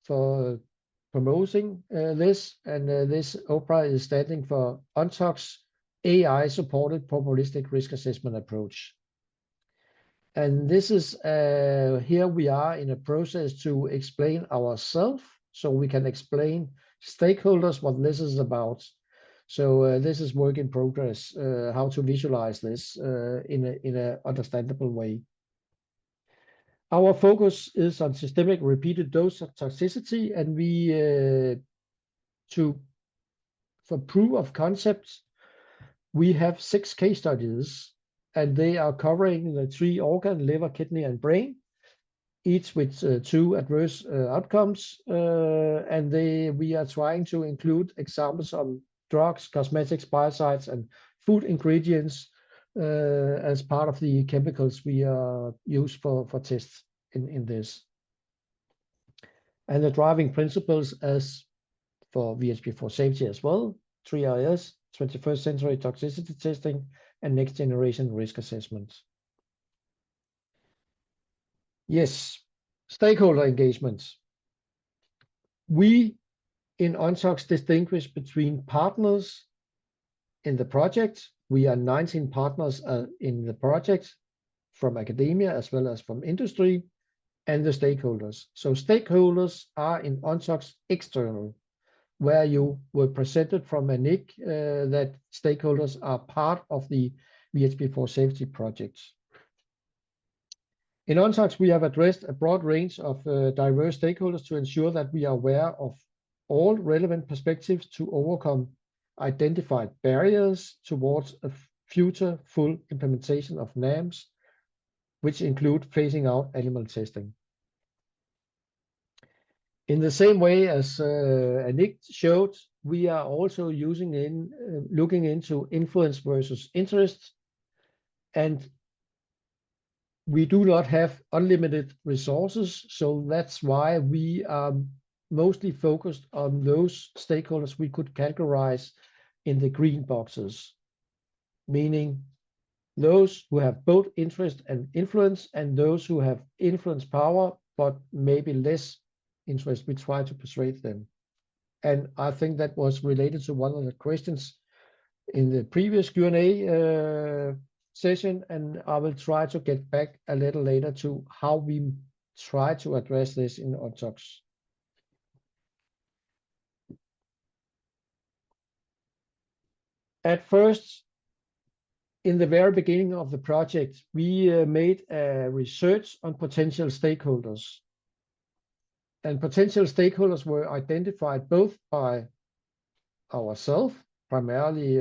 for promoting this, and this OPRA is standing for ONTOX AI-supported probabilistic risk assessment approach. And this is, here we are in a process to explain ourselves, so we can explain stakeholders what this is about. So this is work in progress, how to visualize this in a understandable way. Our focus is on systemic repeated dose of toxicity, and for proof of concepts, we have 6 case studies, and they are covering the 3 organs, liver, kidney, and brain, each with 2 adverse outcomes. And we are trying to include examples of drugs, cosmetics, biocides, and food ingredients as part of the chemicals we use for tests in this. And the driving principles as for VHP4Safety as well, 3 areas, 21st century toxicity testing and next generation risk assessments. Yes, stakeholder engagements. We in ONTOX distinguish between partners in the project. We are 19 partners in the project from academia as well as from industry, and the stakeholders. So stakeholders are in ONTOX external, where you were presented from a NIC that stakeholders are part of the VHP4Safety projects. In ONTOX, we have addressed a broad range of diverse stakeholders to ensure that we are aware of all relevant perspectives to overcome identified barriers towards a future full implementation of NAMs, which include phasing out animal testing. In the same way as Nick showed, we are also looking into influence versus interest, and we do not have unlimited resources, so that's why we are mostly focused on those stakeholders we could categorize in the green boxes, meaning those who have both interest and influence, and those who have influence power but maybe less interest. We try to persuade them. And I think that was related to one of the questions in the previous Q&A session, and I will try to get back a little later to how we try to address this in ONTOX. At first, in the very beginning of the project, we made a research on potential stakeholders. And potential stakeholders were identified both by ourselves, primarily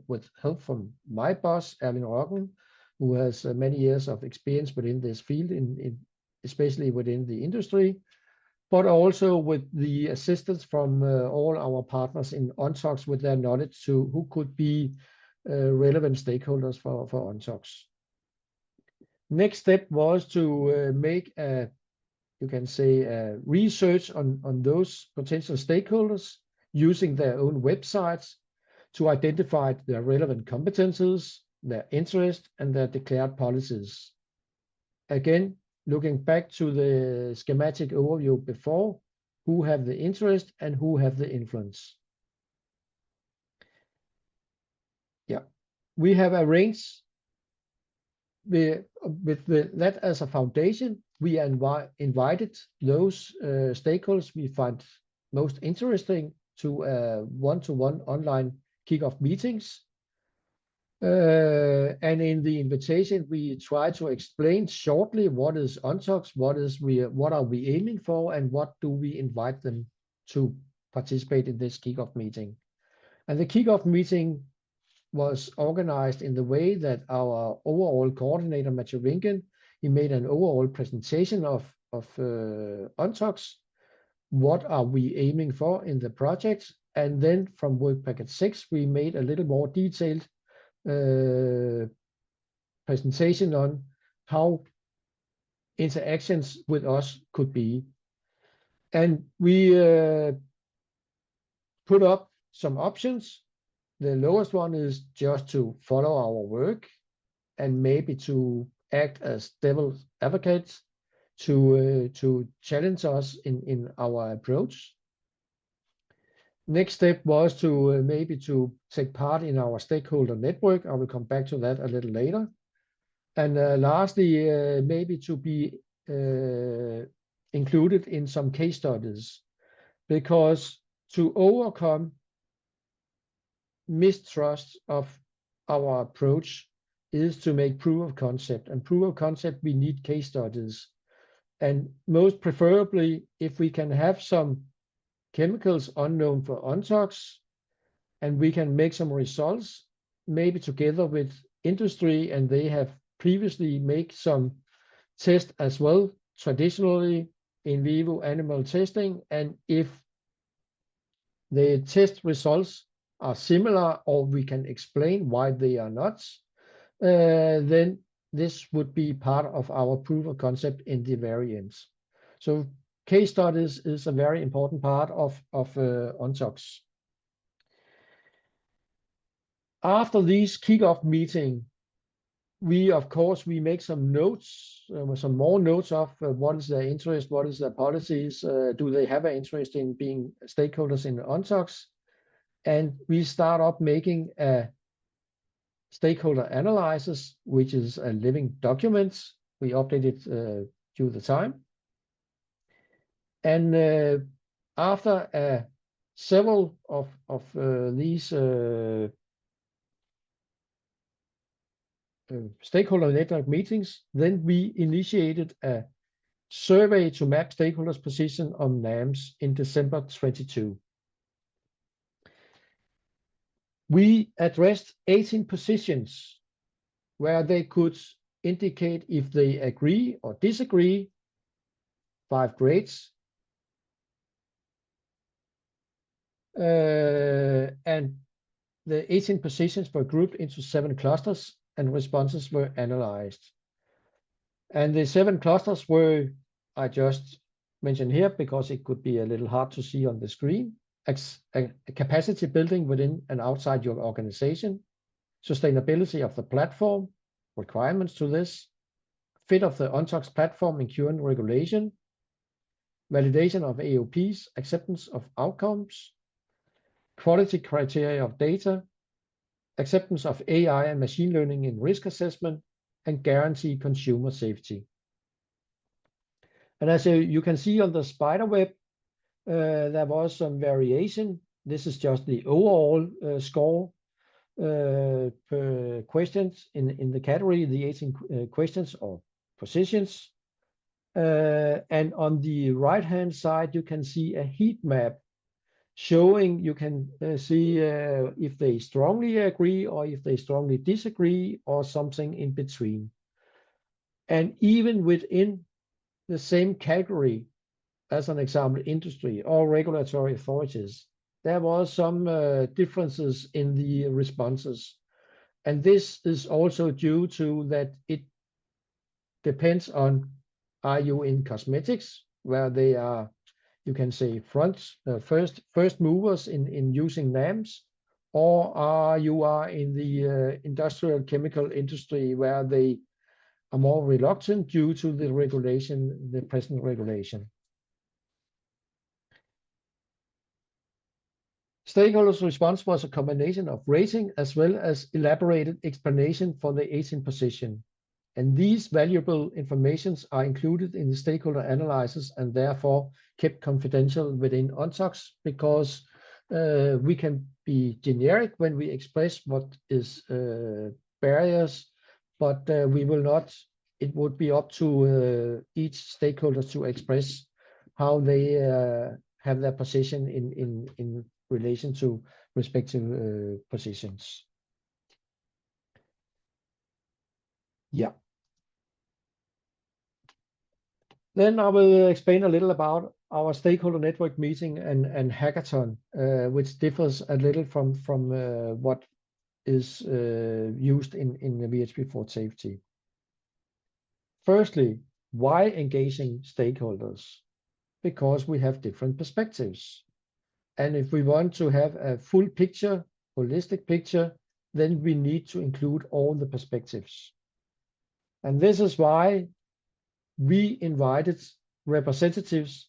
with help from my boss, Erling Roggen, who has many years of experience within this field, especially within the industry, but also with the assistance from all our partners in ONTOX with their knowledge to who could be relevant stakeholders for ONTOX. Next step was to make research on those potential stakeholders using their own websites to identify their relevant competences, their interest, and their declared policies. Again, looking back to the schematic overview before, who have the interest and who have the influence. Yeah, we have arranged with that as a foundation. We invited those stakeholders we find most interesting to one-to-one online kickoff meetings. And in the invitation, we try to explain shortly what is ONTOX, what are we aiming for, and what do we invite them to participate in this kickoff meeting. And the kickoff meeting was organized in the way that our overall coordinator, Matthew Winken, he made an overall presentation of ONTOX. What are we aiming for in the project? And then from work package 6, we made a little more detailed presentation on how interactions with us could be. And we put up some options. The lowest one is just to follow our work and maybe to act as devil's advocates to challenge us in our approach. Next step was to maybe to take part in our stakeholder network. I will come back to that a little later. And lastly, maybe to be included in some case studies, because to overcome mistrust of our approach is to make proof of concept. And proof of concept, we need case studies. And most preferably, if we can have some chemicals unknown for ONTOX, and we can make some results, maybe together with industry, and they have previously made some tests as well, traditionally in vivo animal testing. And if the test results are similar, or we can explain why they are not, then this would be part of our proof of concept in the very end. So case studies is a very important part of ONTOX. After this kickoff meeting, we make some notes, some more notes of what is their interest, what is their policies, do they have an interest in being stakeholders in ONTOX, and we start up making a stakeholder analysis, which is a living document. We update it due the time. And after several of these stakeholder network meetings, then we initiated a survey to map stakeholders' position on NAMs in December 22. We addressed 18 positions where they could indicate if they agree or disagree, 5 grades. And the 18 positions were grouped into 7 clusters, and responses were analyzed. And the 7 clusters were, I just mentioned here because it could be a little hard to see on the screen: a capacity building within and outside your organization, sustainability of the platform, requirements to this, fit of the ONTOX platform in current regulation, validation of AOPs, acceptance of outcomes, quality criteria of data, acceptance of AI and machine learning in risk assessment, and guarantee consumer safety. And as you can see on the spider web, there was some variation. This is just the overall score per questions in the category, the 18 questions or positions. And on the right-hand side, you can see a heat map showing, you can see if they strongly agree or if they strongly disagree or something in between. And even within the same category, as an example, industry or regulatory authorities, there was some differences in the responses. And this is also due to that it depends on, are you in cosmetics, where they are, you can say, first movers in using NAMs, or you are in the industrial chemical industry, where they are more reluctant due to the regulation, the present regulation. Stakeholders' response was a combination of rating as well as elaborated explanation for the 18 position. And these valuable informations are included in the stakeholder analysis and therefore kept confidential within ONTOX, because we can be generic when we express what is barriers, but we will not, it would be up to each stakeholder to express how they have their position in relation to respective positions. Yeah. Then I will explain a little about our stakeholder network meeting and hackathon, which differs a little from what is used in the VHP4Safety. Firstly, why engaging stakeholders? Because we have different perspectives. And if we want to have a full picture, holistic picture, then we need to include all the perspectives. And this is why we invited representatives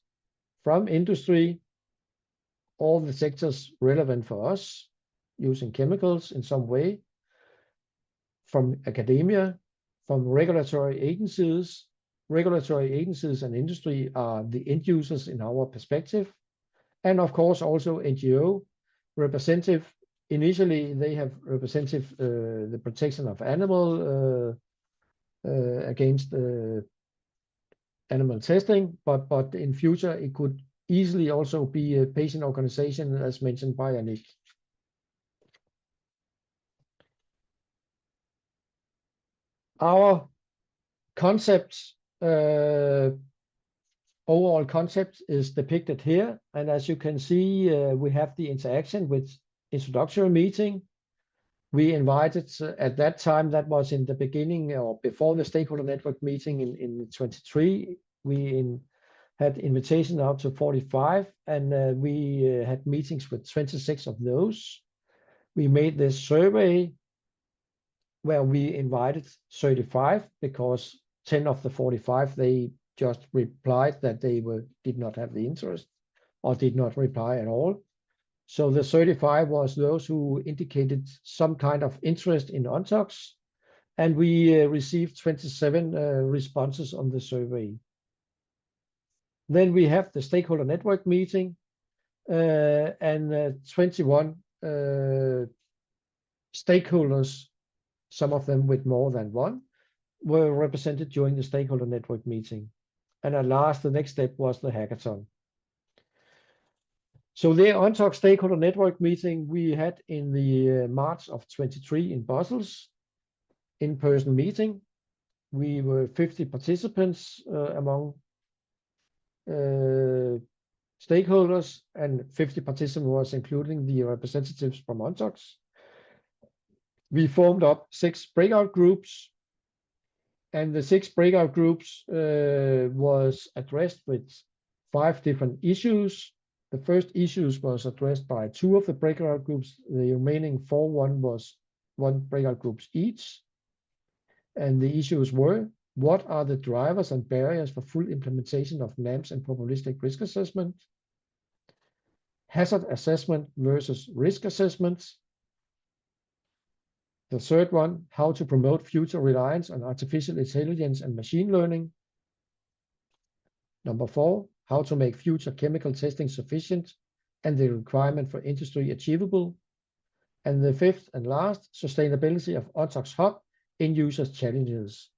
from industry, all the sectors relevant for us, using chemicals in some way, from academia, from regulatory agencies. Regulatory agencies and industry are the end users in our perspective. And of course, also NGO representative. Initially, they have representative the protection of animal against animal testing, but in future it could easily also be a patient organization, as mentioned by Annick. Our concepts, overall concept is depicted here, and as you can see, we have the interaction with introductory meeting. We invited at that time, that was in the beginning or before the stakeholder network meeting in 23. We had invitation out to 45, and we had meetings with 26 of those. We made this survey where we invited 35 because 10 of the 45, they just replied that they did not have the interest or did not reply at all. So the 35 was those who indicated some kind of interest in ONTOX, and we received 27 responses on the survey. Then we have the stakeholder network meeting, and 21 stakeholders, some of them with more than one, were represented during the stakeholder network meeting. And at last, the next step was the hackathon. So the ONTOX stakeholder network meeting we had in the March of 23 in Brussels, in-person meeting. We were 50 participants among stakeholders, and 50 participants was including the representatives from ONTOX. We formed up 6 breakout groups, and the 6 breakout groups was addressed with 5 different issues. The first issues was addressed by 2 of the breakout groups. The remaining 4 was 1 breakout groups each. And the issues were: what are the drivers and barriers for full implementation of NAMS and probabilistic risk assessment? Hazard assessment versus risk assessments. The third one, how to promote future reliance on artificial intelligence and machine learning. Number 4, how to make future chemical testing sufficient and the requirement for industry achievable. And the 5th and last, sustainability of ONTOX Hub in users' challenges.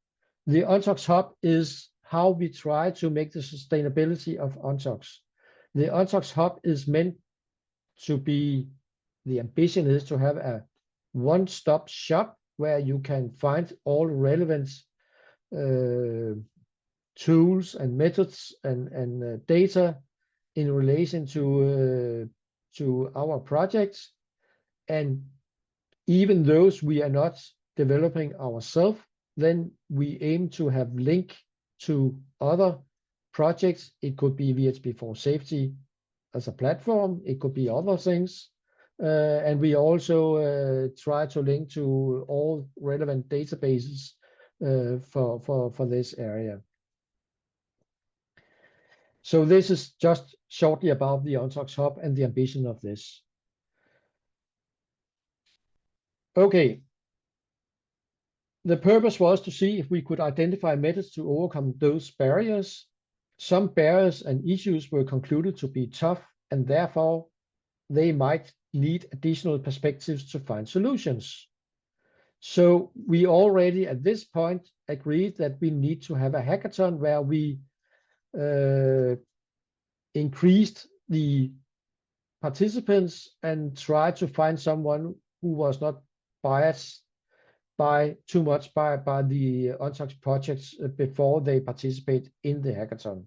The ONTOX Hub is how we try to make the sustainability of ONTOX. The ONTOX Hub is meant to be, the ambition is to have a one-stop shop where you can find all relevant tools and methods and data in relation to our projects, and even those we are not developing ourselves, then we aim to have link to other projects. It could be VHP4Safety as a platform, it could be other things, and we also try to link to all relevant databases for this area. So this is just shortly about the ONTOX Hub and the ambition of this. Okay. The purpose was to see if we could identify methods to overcome those barriers. Some barriers and issues were concluded to be tough, and therefore they might need additional perspectives to find solutions. So we already at this point agreed that we need to have a hackathon where we increased the participants and tried to find someone who was not biased by too much by the ONTOX projects before they participate in the hackathon.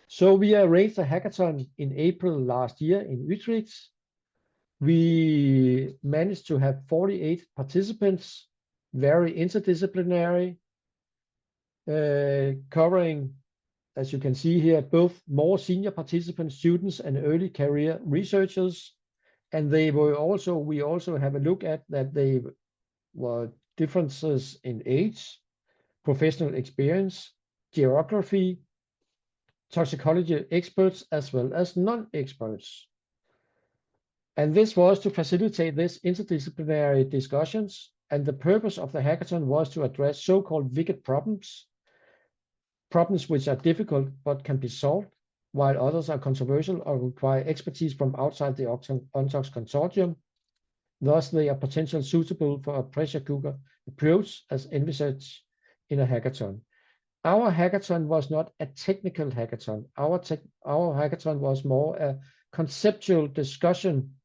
So we arranged a hackathon in April last year in Utrecht. We managed to have 48 participants, very interdisciplinary, covering, as you can see here, both more senior participants, students, and early career researchers. And they were also, we also have a look at that they were differences in age, professional experience, geography, toxicology experts, as well as non-experts. And this was to facilitate this interdisciplinary discussions And the purpose of the hackathon was to address so-called wicked problems, problems which are difficult but can be solved, while others are controversial or require expertise from outside the ONTOX consortium. Thus, they are potentially suitable for a pressure cooker approach as envisaged in a hackathon. Our hackathon was not a technical hackathon. Our hackathon was more a conceptual discussion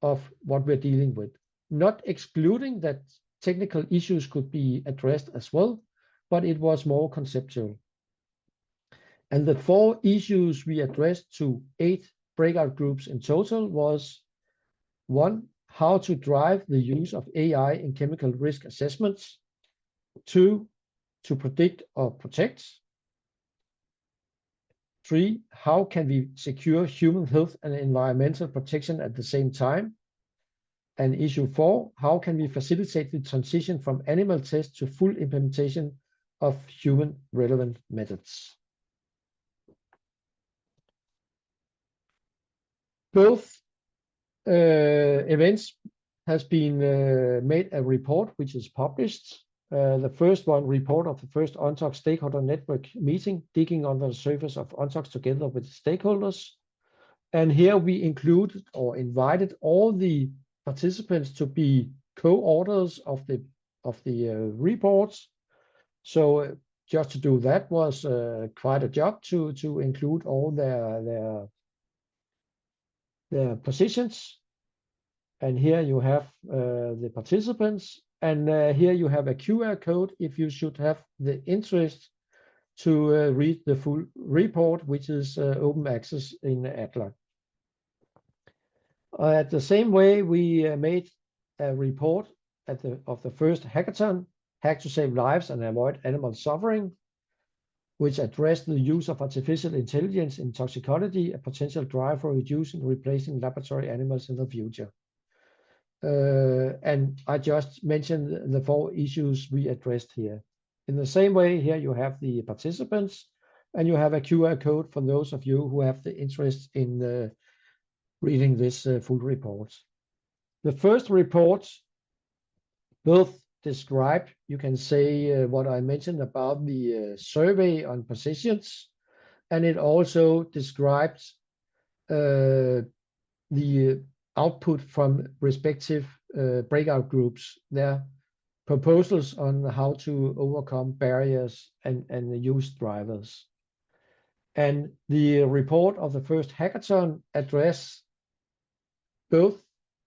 of what we're dealing with, not excluding that technical issues could be addressed as well, but it was more conceptual. And the 4 issues we addressed to 8 breakout groups in total was 1, how to drive the use of AI in chemical risk assessments. 2, to predict or protect. 3, how can we secure human health and environmental protection at the same time? And issue 4, how can we facilitate the transition from animal tests to full implementation of human relevant methods? Both events has been made a report which is published. The first one, report of the first ONTOX stakeholder network meeting, digging under the surface of ONTOX together with stakeholders. And here we included or invited all the participants to be co-authors of the reports. So just to do that was quite a job to include all their positions. And here you have the participants, and here you have a QR code if you should have the interest to read the full report, which is open access in Atlas. At the same way, we made a report of the first hackathon, Hack to Save Lives and Avoid Animal Suffering, which addressed the use of artificial intelligence in toxicology, a potential drive for reducing and replacing laboratory animals in the future. And I just mentioned the 4 issues we addressed here. In the same way, here you have the participants, and you have a QR code for those of you who have the interest in reading this full report. The first report both describe, you can say, what I mentioned about the survey on positions, and it also describes the output from respective breakout groups, their proposals on how to overcome barriers and use drivers. And the report of the first hackathon address both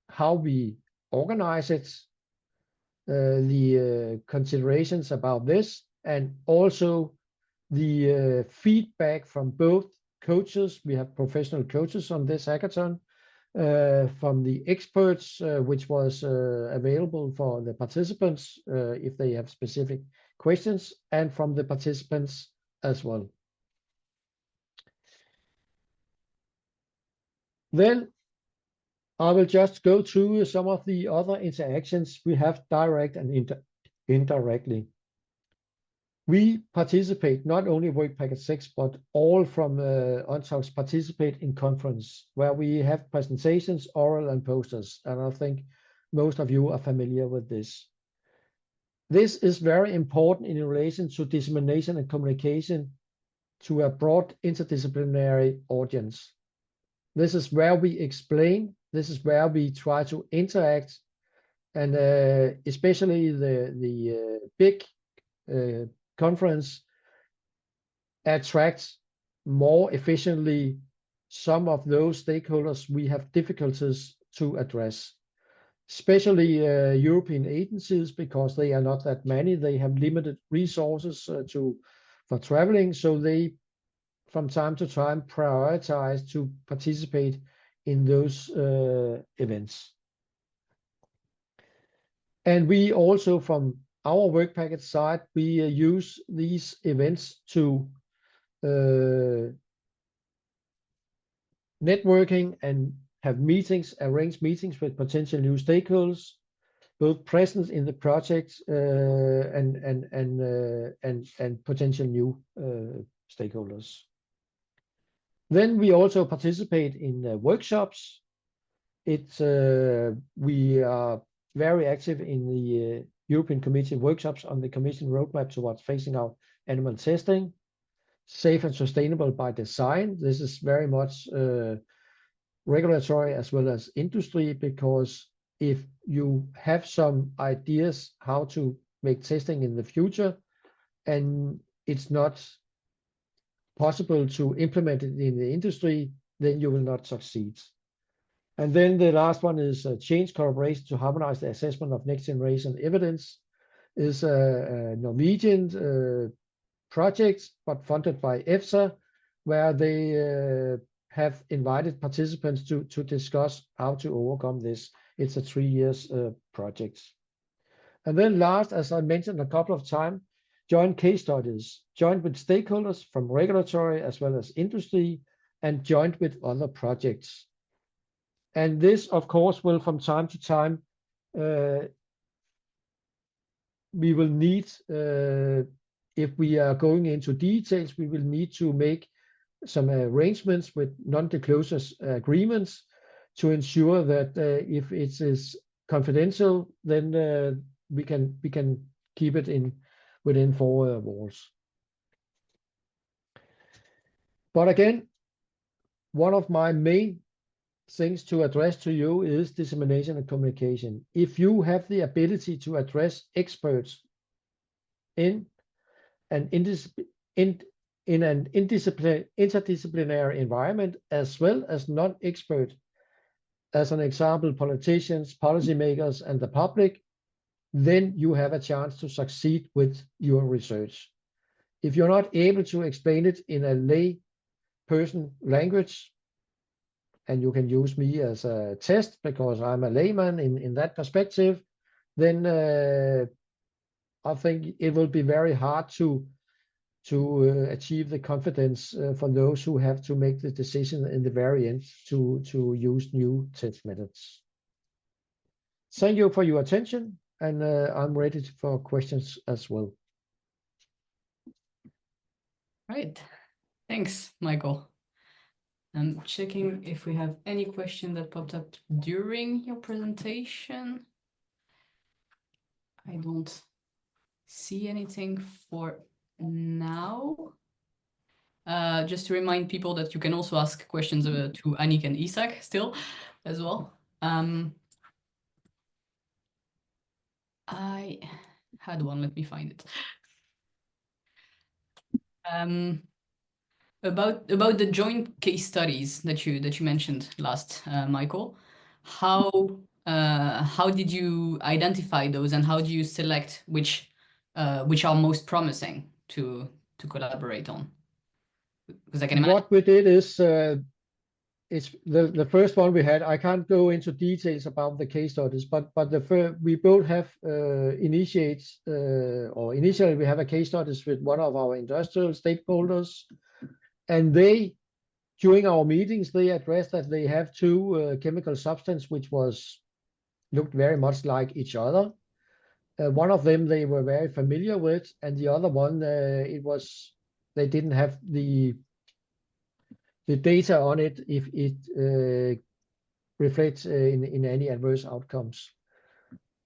how we organize it, the considerations about this, and also the feedback from both coaches. We have professional coaches on this hackathon, from the experts, which was available for the participants if they have specific questions, and from the participants as well. Then I will just go through some of the other interactions we have direct and indirectly. We participate, not only Work Packet 6, but all from ONTOX participate in conference, where we have presentations, oral and posters, and I think most of you are familiar with this. This is very important in relation to dissemination and communication to a broad interdisciplinary audience. This is where we explain, this is where we try to interact, and especially the big conference attracts more efficiently some of those stakeholders we have difficulties to address, especially European agencies, because they are not that many. They have limited resources for traveling, so they from time to time prioritize to participate in those events. And we also, from our work package side, we use these events to networking and have meetings, arrange meetings with potential new stakeholders, both present in the project and potential new stakeholders. Then we also participate in workshops. We are very active in the European Commission workshops on the Commission roadmap towards phasing out animal testing. Safe and sustainable by design. This is very much regulatory as well as industry, because if you have some ideas how to make testing in the future and it's not possible to implement it in the industry, then you will not succeed. And then the last one is change collaboration to harmonize the assessment of next generation evidence. Is a Norwegian project, but funded by EFSA, where they have invited participants to discuss how to overcome this. It's a 3 years project. And then last, as I mentioned a couple of times, joint case studies, joint with stakeholders from regulatory as well as industry, and joint with other projects. And this, of course, will from time to time, we will need, if we are going into details, we will need to make some arrangements with non-disclosure agreements to ensure that if it is confidential, then we can keep it within 4 walls. But again, one of my main things to address to you is dissemination and communication. If you have the ability to address experts in an interdisciplinary environment, as well as non-expert, as an example, politicians, policymakers, and the public, then you have a chance to succeed with your research. If you're not able to explain it in a lay person language, and you can use me as a test because I'm a layman in that perspective, then I think it will be very hard to achieve the confidence for those who have to make the decision in the very end to use new test methods. Thank you for your attention, and I'm ready for questions as well. Right. Thanks, Michael. I'm checking if we have any question that popped up during your presentation. I don't see anything for now. Just to remind people that you can also ask questions to Annick and Isak still as well. I had one, let me find it. About the joint case studies that you mentioned last, Michael. How did you identify those, and how do you select which are most promising to collaborate on? Because I can imagine what we did is it's the first one we had. I can't go into details about the case studies, but we both have initially we have a case studies with one of our industrial stakeholders, and they, during our meetings, they addressed that they have 2 chemical substances which looked very much like each other. One of them they were very familiar with, and the other one they didn't have the data on it if it reflects in any adverse outcomes.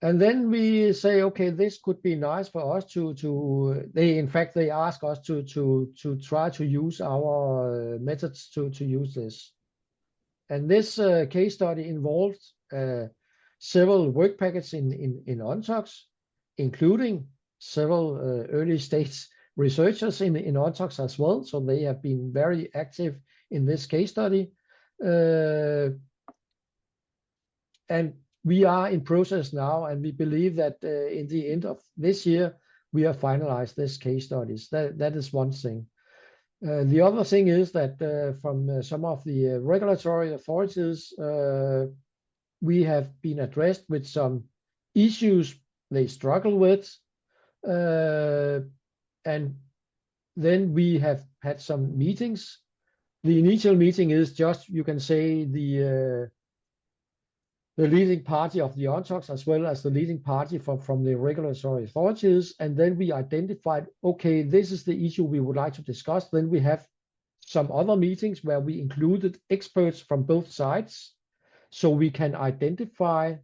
And then we say, okay, this could be nice for us they ask us to try to use our methods to use this. And this case study involved several work packages in ONTOX, including several early stage researchers in ONTOX as well. So they have been very active in this case study. And we are in process now, and we believe that in the end of this year, we have finalized this case studies. That is one thing. The other thing is that from some of the regulatory authorities, we have been addressed with some issues they struggle with. And then we have had some meetings. The initial meeting is just, you can say, the leading party of the ONTOX as well as the leading party from the regulatory authorities. And then we identified, okay, this is the issue we would like to discuss. Then we have some other meetings where we included experts from both sides, so we can identify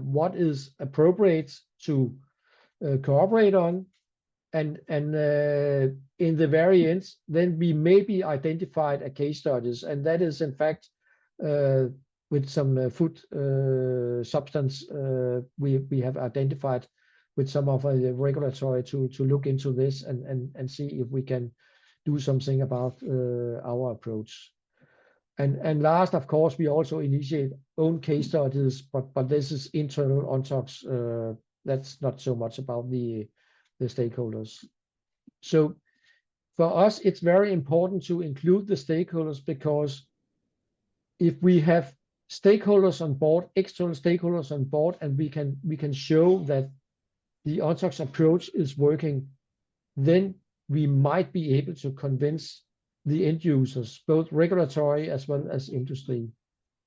what is appropriate to cooperate on, and in the very end, then we maybe identified a case studies, and that is in fact with some food substance we have identified with some of the regulatory to look into this and see if we can do something about our approach. And last, of course, we also initiate own case studies, but this is internal ONTOX. That's not so much about the stakeholders. So for us, it's very important to include the stakeholders, because if we have stakeholders on board, external stakeholders on board, and we can show that the ONTOX approach is working, then we might be able to convince the end users, both regulatory as well as industry.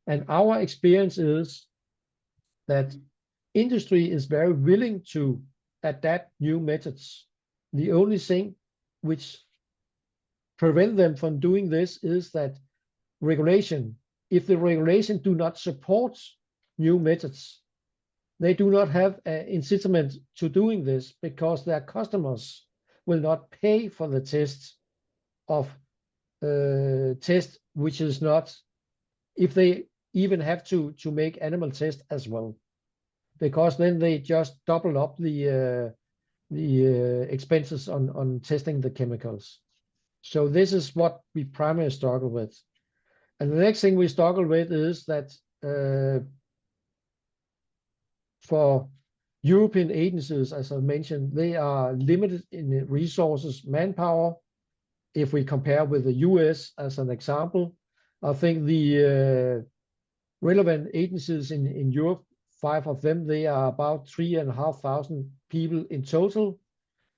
And our experience is that industry is very willing to adapt new methods. The only thing which prevent them from doing this is that regulation. If the regulation do not support new methods, they do not have an incentive to doing this, because their customers will not pay for the test of test which is not, if they even have to make animal test as well, because then they just double up the expenses on testing the chemicals. So this is what we primarily struggle with. And the next thing we struggle with is that for European agencies, as I mentioned, they are limited in resources, manpower. If we compare with the US as an example, I think the relevant agencies in Europe, 5 of them, they are about 3,500 people in total.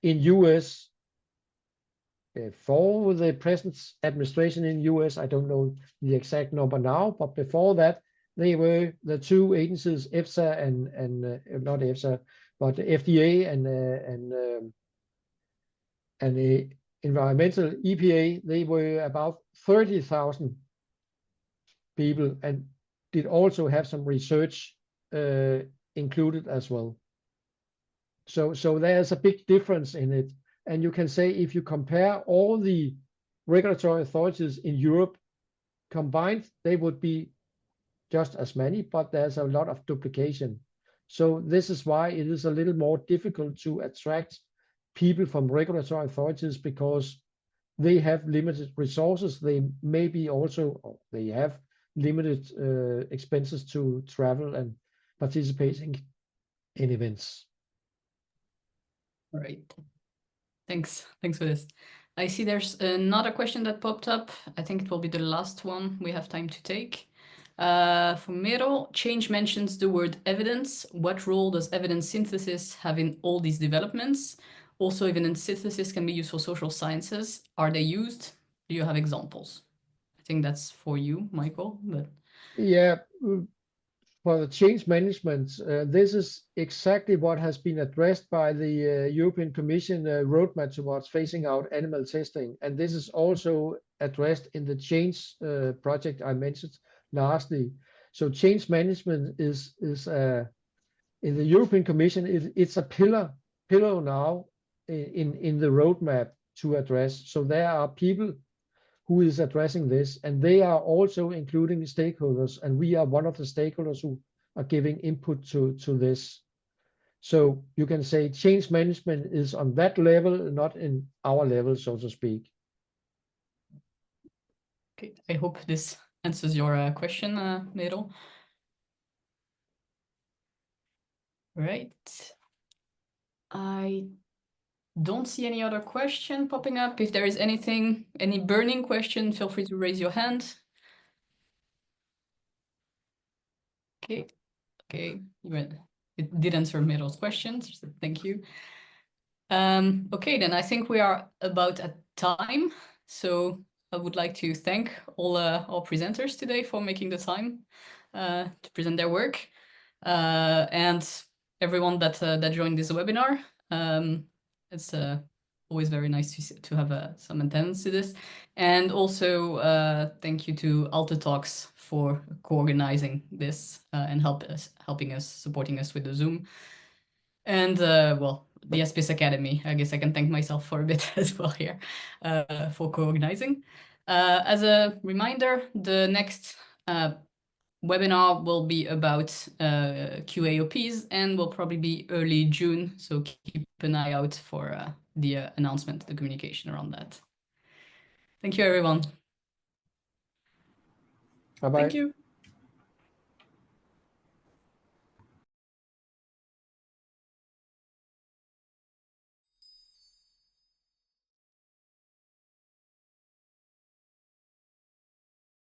In US, before the present administration in US, I don't know the exact number now, but before that, they were the 2 agencies, EFSA and not EFSA, but FDA and the environmental EPA, they were about 30,000 people, and did also have some research included as well. So there's a big difference in it. And you can say, if you compare all the regulatory authorities in Europe combined, they would be just as many, but there's a lot of duplication. So this is why it is a little more difficult to attract people from regulatory authorities, because they have limited resources. They maybe also, they have limited expenses to travel and participating in events. All right. Thanks for this. I see there's another question that popped up. I think it will be the last one we have time to take. From Merel, change mentions the word evidence. What role does evidence synthesis have in all these developments? Also, evidence synthesis can be used for social sciences. Are they used? Do you have examples? I think that's for you, Michael. But yeah, for the change management, this is exactly what has been addressed by the European Commission roadmap towards phasing out animal testing. And this is also addressed in the change project I mentioned lastly. So change management is in the European Commission, it's a pillar now in the roadmap to address. So there are people who is addressing this, and they are also including stakeholders, and we are one of the stakeholders who are giving input to this. So you can say change management is on that level, not in our level, so to speak. okay, I hope this answers your question, Merel. Right. I don't see any other question popping up. If there is anything, any burning question, feel free to raise your hand. Okay, it did answer Merel's questions, so thank you. Okay, then I think we are about at time. So I would like to thank all our presenters today for making the time to present their work, and everyone that joined this webinar. It's always very nice to have some attendance to this. And also thank you to ONTOX for co-organizing this and helping us, supporting us with the Zoom. And well, the SPS Academy, I guess I can thank myself for a bit as well here for co-organizing. As a reminder, the next webinar will be about QAOPs and will probably be early June. So keep an eye out for the announcement, the communication around that. Thank you, everyone. Bye-bye. Thank you.